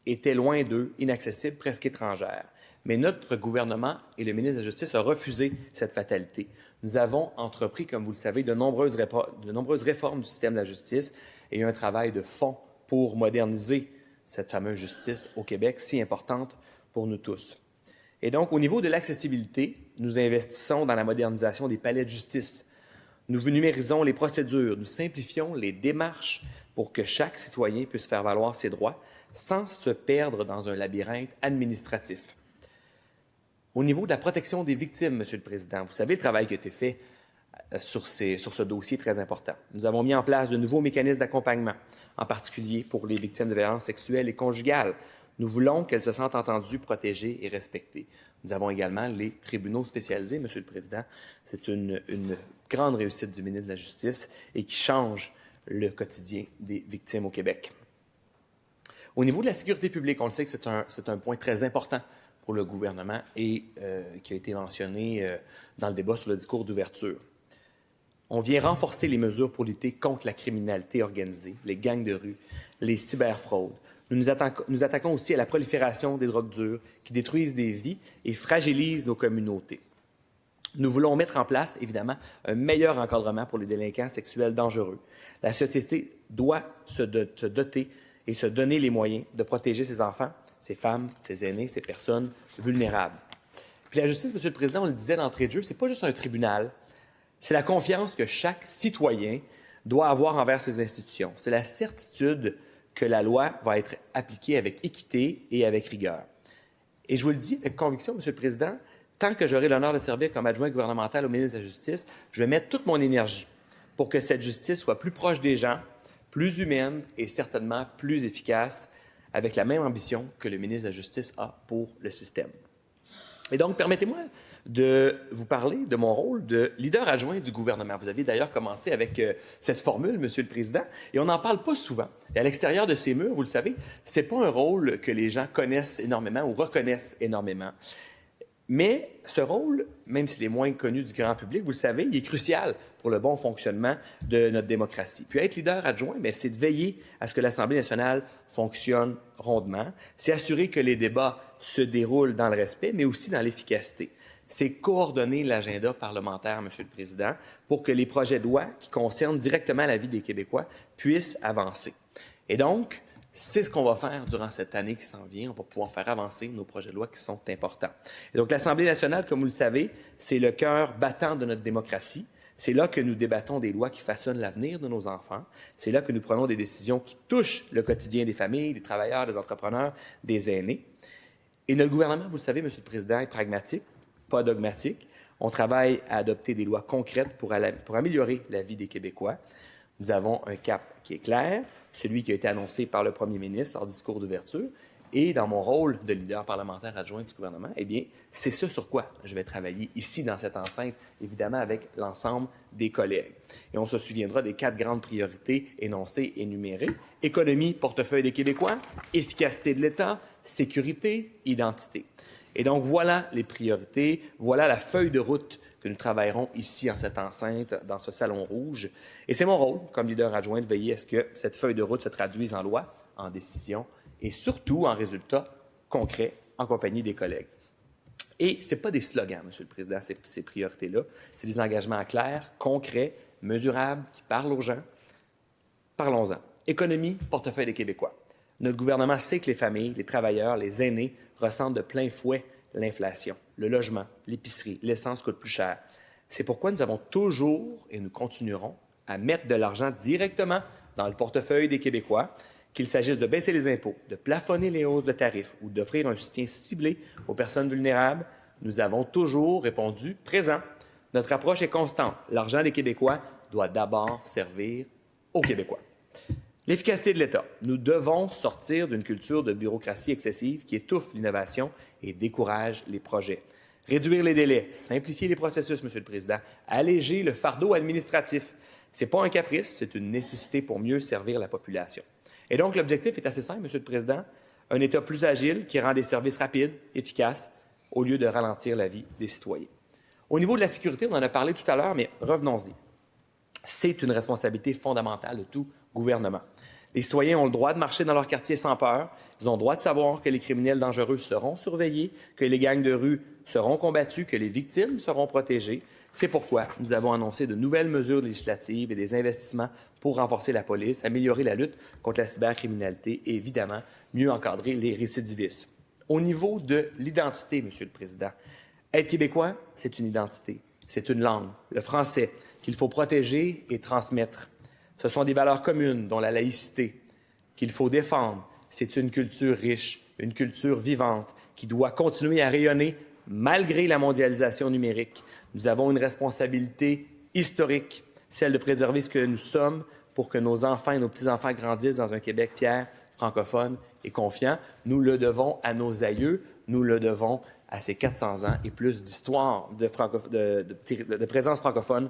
était loin d'eux, inaccessible, presque étrangère. Mais notre gouvernement et le ministre de la Justice ont refusé cette fatalité. Nous avons entrepris, comme vous le savez, de nombreuses réformes du système de la justice et un travail de fond pour moderniser cette fameuse justice au Québec, si importante pour nous tous. Et donc, au niveau de l'accessibilité, nous investissons dans la modernisation des palais de justice. Nous numérisons les procédures, nous simplifions les démarches pour que chaque citoyen puisse faire valoir ses droits sans se perdre dans un labyrinthe administratif. Au niveau de la protection des victimes, Monsieur le Président, vous savez le travail qui a été fait sur ce dossier très important. Nous avons mis en place de nouveaux mécanismes d'accompagnement, en particulier pour les victimes de violences sexuelles et conjugales. Nous voulons qu'elles se sentent entendues, protégées et respectées. Nous avons également les tribunaux spécialisés, Monsieur le Président. C'est une grande réussite du ministre de la Justice et qui change le quotidien des victimes au Québec. Au niveau de la sécurité publique, on le sait que c'est un point très important pour le gouvernement et qui a été mentionné dans le débat sur le discours d'ouverture. On vient renforcer les mesures pour lutter contre la criminalité organisée, les gangs de rue, les cyberfraudes. Nous attaquons aussi à la prolifération des drogues dures qui détruisent des vies et fragilisent nos communautés. Nous voulons mettre en place, évidemment, un meilleur encadrement pour les délinquants sexuels dangereux. La société doit se doter et se donner les moyens de protéger ses enfants, ses femmes, ses aînés, ces personnes vulnérables. Puis la justice, Monsieur le Président, on le disait d'entrée de jeu, c'est pas juste un tribunal, c'est la confiance que chaque citoyen doit avoir envers ses institutions. C'est la certitude que la loi va être appliquée avec équité et avec rigueur. Et je vous le dis avec conviction, Monsieur le Président, tant que j'aurai l'honneur de servir comme adjoint gouvernemental au ministre de la Justice, je vais mettre toute mon énergie pour que cette justice soit plus proche des gens, plus humaine et certainement plus efficace, avec la même ambition que le ministre de la Justice a pour le système. Et donc, permettez-moi de vous parler de mon rôle de leader adjoint du gouvernement. Vous aviez d'ailleurs commencé avec cette formule, Monsieur le Président, et on n'en parle pas souvent. Et à l'extérieur de ces murs, vous le savez, ce n'est pas un rôle que les gens connaissent énormément ou reconnaissent énormément. Mais ce rôle, même s'il est moins connu du grand public, vous le savez, il est crucial pour le bon fonctionnement de notre démocratie. Puis être leader adjoint, c'est de veiller à ce que l'Assemblée nationale fonctionne rondement, c'est assurer que les débats se déroulent dans le respect, mais aussi dans l'efficacité. C'est coordonner l'agenda parlementaire, Monsieur le Président, pour que les projets de loi qui concernent directement la vie des Québécois puissent avancer. Et donc, c'est ce qu'on va faire durant cette année qui s'en vient. On va pouvoir faire avancer nos projets de loi qui sont importants. Et donc, l'Assemblée nationale, comme vous le savez, c'est le cœur battant de notre démocratie. C'est là que nous débattons des lois qui façonnent l'avenir de nos enfants. C'est là que nous prenons des décisions qui touchent le quotidien des familles, des travailleurs, des entrepreneurs, des aînés. Et notre gouvernement, vous le savez, Monsieur le Président, est pragmatique, pas dogmatique. On travaille à adopter des lois concrètes pour améliorer la vie des Québécois. Nous avons un cap qui est clair, celui qui a été annoncé par le premier ministre lors du discours d'ouverture. Et dans mon rôle de leader parlementaire adjoint du gouvernement, eh bien, c'est ce sur quoi je vais travailler ici dans cette enceinte, évidemment avec l'ensemble des collègues. Et on se souviendra des 4 grandes priorités énoncées et énumérées. Économie, portefeuille des Québécois, efficacité de l'État, sécurité, identité. Et donc, voilà les priorités, voilà la feuille de route que nous travaillerons ici en cette enceinte, dans ce salon rouge. Et c'est mon rôle, comme leader adjoint, de veiller à ce que cette feuille de route se traduise en loi, en décision et surtout en résultats concrets en compagnie des collègues. Et ce n'est pas des slogans, Monsieur le Président, ces priorités-là. C'est des engagements clairs, concrets, mesurables, qui parlent aux gens. Parlons-en. Économie, portefeuille des Québécois. Notre gouvernement sait que les familles, les travailleurs, les aînés ressentent de plein fouet l'inflation, le logement, l'épicerie, l'essence coûte plus cher. C'est pourquoi nous avons toujours et nous continuerons à mettre de l'argent directement dans le portefeuille des Québécois, qu'il s'agisse de baisser les impôts, de plafonner les hausses de tarifs ou d'offrir un soutien ciblé aux personnes vulnérables. Nous avons toujours répondu présent. Notre approche est constante. L'argent des Québécois doit d'abord servir aux Québécois. L'efficacité de l'État. Nous devons sortir d'une culture de bureaucratie excessive qui étouffe l'innovation et décourage les projets. Réduire les délais, simplifier les processus, Monsieur le Président, alléger le fardeau administratif. Ce n'est pas un caprice, c'est une nécessité pour mieux servir la population. Et donc, l'objectif est assez simple, Monsieur le Président, un État plus agile qui rend des services rapides, efficaces, au lieu de ralentir la vie des citoyens. Au niveau de la sécurité, on en a parlé tout à l'heure, mais revenons-y. C'est une responsabilité fondamentale de tout gouvernement. Les citoyens ont le droit de marcher dans leur quartier sans peur. Ils ont le droit de savoir que les criminels dangereux seront surveillés, que les gangs de rue seront combattus, que les victimes seront protégées. C'est pourquoi nous avons annoncé de nouvelles mesures législatives et des investissements pour renforcer la police, améliorer la lutte contre la cybercriminalité et, évidemment, mieux encadrer les récidivistes. Au niveau de l'identité, Monsieur le Président, être québécois, c'est une identité, c'est une langue, le français, qu'il faut protéger et transmettre. Ce sont des valeurs communes, dont la laïcité, qu'il faut défendre. C'est une culture riche, une culture vivante, qui doit continuer à rayonner malgré la mondialisation numérique. Nous avons une responsabilité historique, celle de préserver ce que nous sommes pour que nos enfants et nos petits-enfants grandissent dans un Québec fier, francophone et confiant. Nous le devons à nos aïeux, nous le devons à ces 400 ans et plus d'histoire de présence francophone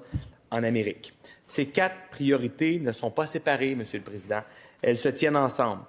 en Amérique. Ces 4 priorités ne sont pas séparées, Monsieur le Président. Elles se tiennent ensemble.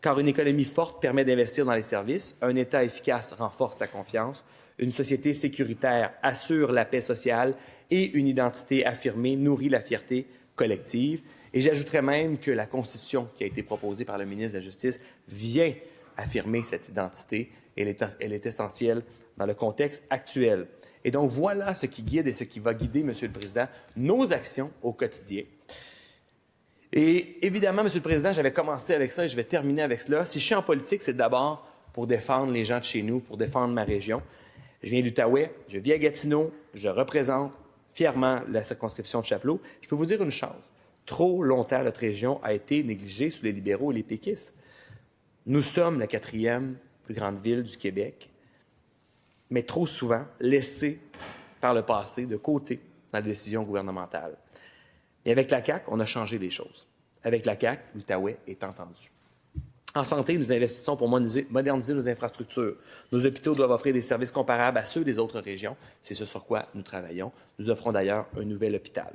Car une économie forte permet d'investir dans les services, un État efficace renforce la confiance, une société sécuritaire assure la paix sociale et une identité affirmée nourrit la fierté collective. Et j'ajouterais même que la Constitution qui a été proposée par le ministre de la Justice vient affirmer cette identité. Elle est essentielle dans le contexte actuel. Et donc, voilà ce qui guide et ce qui va guider, Monsieur le Président, nos actions au quotidien. Et évidemment, Monsieur le Président, j'avais commencé avec ça et je vais terminer avec cela. Si je suis en politique, c'est d'abord pour défendre les gens de chez nous, pour défendre ma région. Je viens d'Outaouais, je vis à Gatineau, je représente fièrement la circonscription de Chapleau. Je peux vous dire une chose. Trop longtemps, notre région a été négligée sous les libéraux et les péquistes. Nous sommes la 4e plus grande ville du Québec, mais trop souvent laissée par le passé de côté dans les décisions gouvernementales. Et avec la CAQ, on a changé les choses. Avec la CAQ, l'Outaouais est entendu. En santé, nous investissons pour moderniser nos infrastructures. Nos hôpitaux doivent offrir des services comparables à ceux des autres régions. C'est ce sur quoi nous travaillons. Nous offrons d'ailleurs un nouvel hôpital.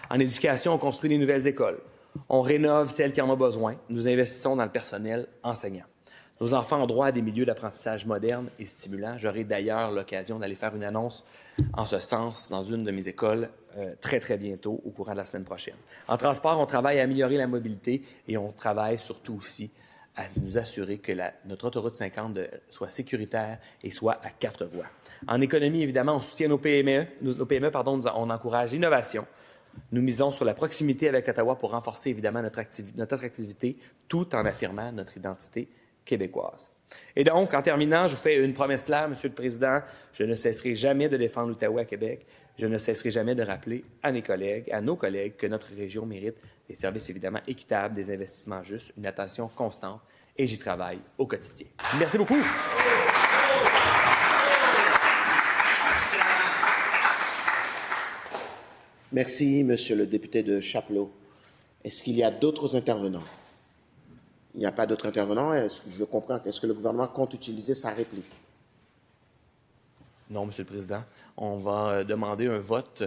En éducation, on construit des nouvelles écoles. On rénove celles qui en ont besoin. Nous investissons dans le personnel enseignant. Nos enfants ont droit à des milieux d'apprentissage modernes et stimulants. J'aurai d'ailleurs l'occasion d'aller faire une annonce en ce sens dans une de mes écoles très, très bientôt, au courant de la semaine prochaine. En transport, on travaille à améliorer la mobilité et on travaille surtout aussi à nous assurer que notre autoroute 50 soit sécuritaire et soit à 4 voies. En économie, évidemment, on soutient nos PME. On encourage l'innovation. Nous misons sur la proximité avec Ottawa pour renforcer évidemment notre attractivité tout en affirmant notre identité québécoise. Et donc, en terminant, je vous fais une promesse claire, Monsieur le Président, je ne cesserai jamais de défendre l'Outaouais à Québec. Je ne cesserai jamais de rappeler à nos collègues, que notre région mérite des services évidemment équitables, des investissements justes, une attention constante, et j'y travaille au quotidien. Merci beaucoup. Merci, Monsieur le député de Chapleau. Est-ce qu'il y a d'autres intervenants? Il n'y a pas d'autres intervenants. Est-ce que je comprends? Est-ce que le gouvernement compte utiliser sa réplique? Non, Monsieur le Président. On va demander un vote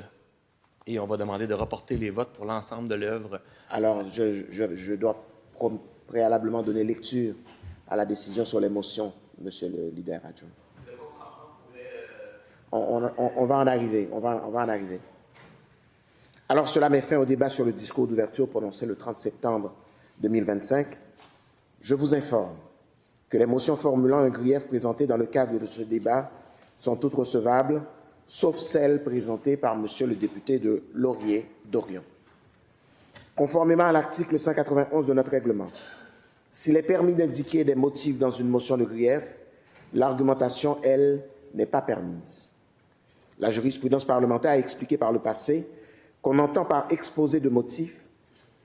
et on va demander de reporter les votes pour l'ensemble de l'œuvre. Alors, je dois préalablement donner lecture à la décision sur les motions, Monsieur le leader adjoint. On va en arriver. On va en arriver. Alors, cela met fin au débat sur le discours d'ouverture prononcé le 30 septembre 2025. Je vous informe que les motions formulant un grief présentées dans le cadre de ce débat sont toutes recevables, sauf celles présentées par Monsieur le député de Laurier-Dorion. Conformément à l'article 191 de notre règlement, s'il est permis d'indiquer des motifs dans une motion de grief, l'argumentation, elle, n'est pas permise. La jurisprudence parlementaire a expliqué par le passé qu'on entend par exposé de motifs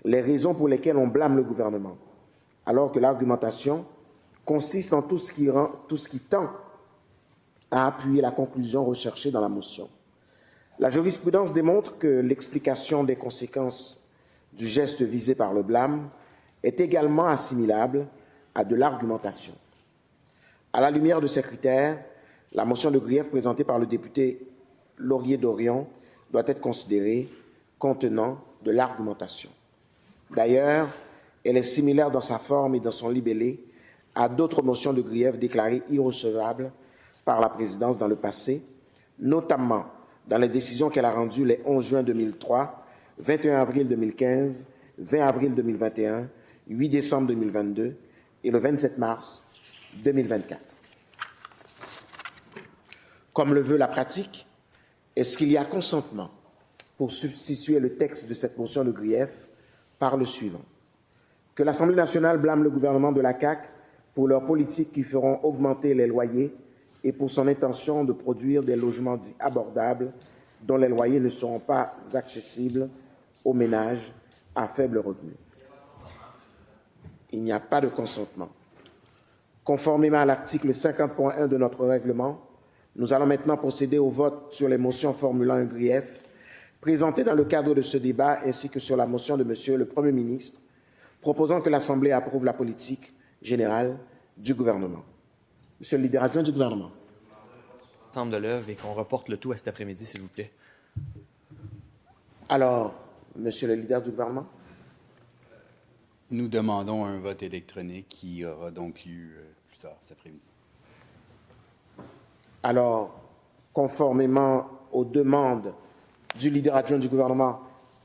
les raisons pour lesquelles on blâme le gouvernement, alors que l'argumentation consiste en tout ce qui tend à appuyer la conclusion recherchée dans la motion. La jurisprudence démontre que l'explication des conséquences du geste visé par le blâme est également assimilable à de l'argumentation. À la lumière de ces critères, la motion de grief présentée par le député Laurier-Dorion doit être considérée contenant de l'argumentation. D'ailleurs, elle est similaire dans sa forme et dans son libellé à d'autres motions de grief déclarées irrecevables par la présidence dans le passé, notamment dans les décisions qu'elle a rendues les 11 juin 2003, 21 avril 2015, 20 avril 2021, 8 décembre 2022 et le 27 mars 2024. Comme le veut la pratique, est-ce qu'il y a consentement pour substituer le texte de cette motion de grief par le suivant: que l'Assemblée nationale blâme le gouvernement de la CAQ pour leurs politiques qui feront augmenter les loyers et pour son intention de produire des logements dits abordables dont les loyers ne seront pas accessibles aux ménages à faible revenu. Il n'y a pas de consentement. Conformément à l'article 50.1 de notre règlement, nous allons maintenant procéder au vote sur les motions formulant un grief présentées dans le cadre de ce débat, ainsi que sur la motion de Monsieur le Premier ministre proposant que l'Assemblée approuve la politique générale du gouvernement. Monsieur le leader adjoint du gouvernement. L'ensemble de l'œuvre et qu'on reporte le tout à cet après-midi, s'il vous plaît. Alors, Monsieur le leader du gouvernement. Nous demandons un vote électronique qui aura donc lieu plus tard cet après-midi. Alors, conformément aux demandes du leader adjoint du gouvernement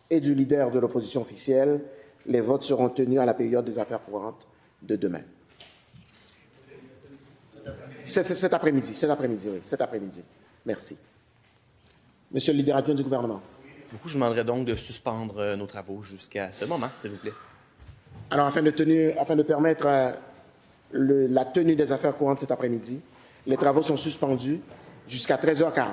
et du leader de l'opposition officielle, les votes seront tenus à la période des affaires courantes de demain. Cet après-midi, oui, cet après-midi. Merci. Monsieur le leader adjoint du gouvernement. Du coup, je demanderai donc de suspendre nos travaux jusqu'à ce moment, s'il vous plaît. Alors, afin de permettre la tenue des affaires courantes cet après-midi, Les travaux sont suspendus jusqu'à 13h40.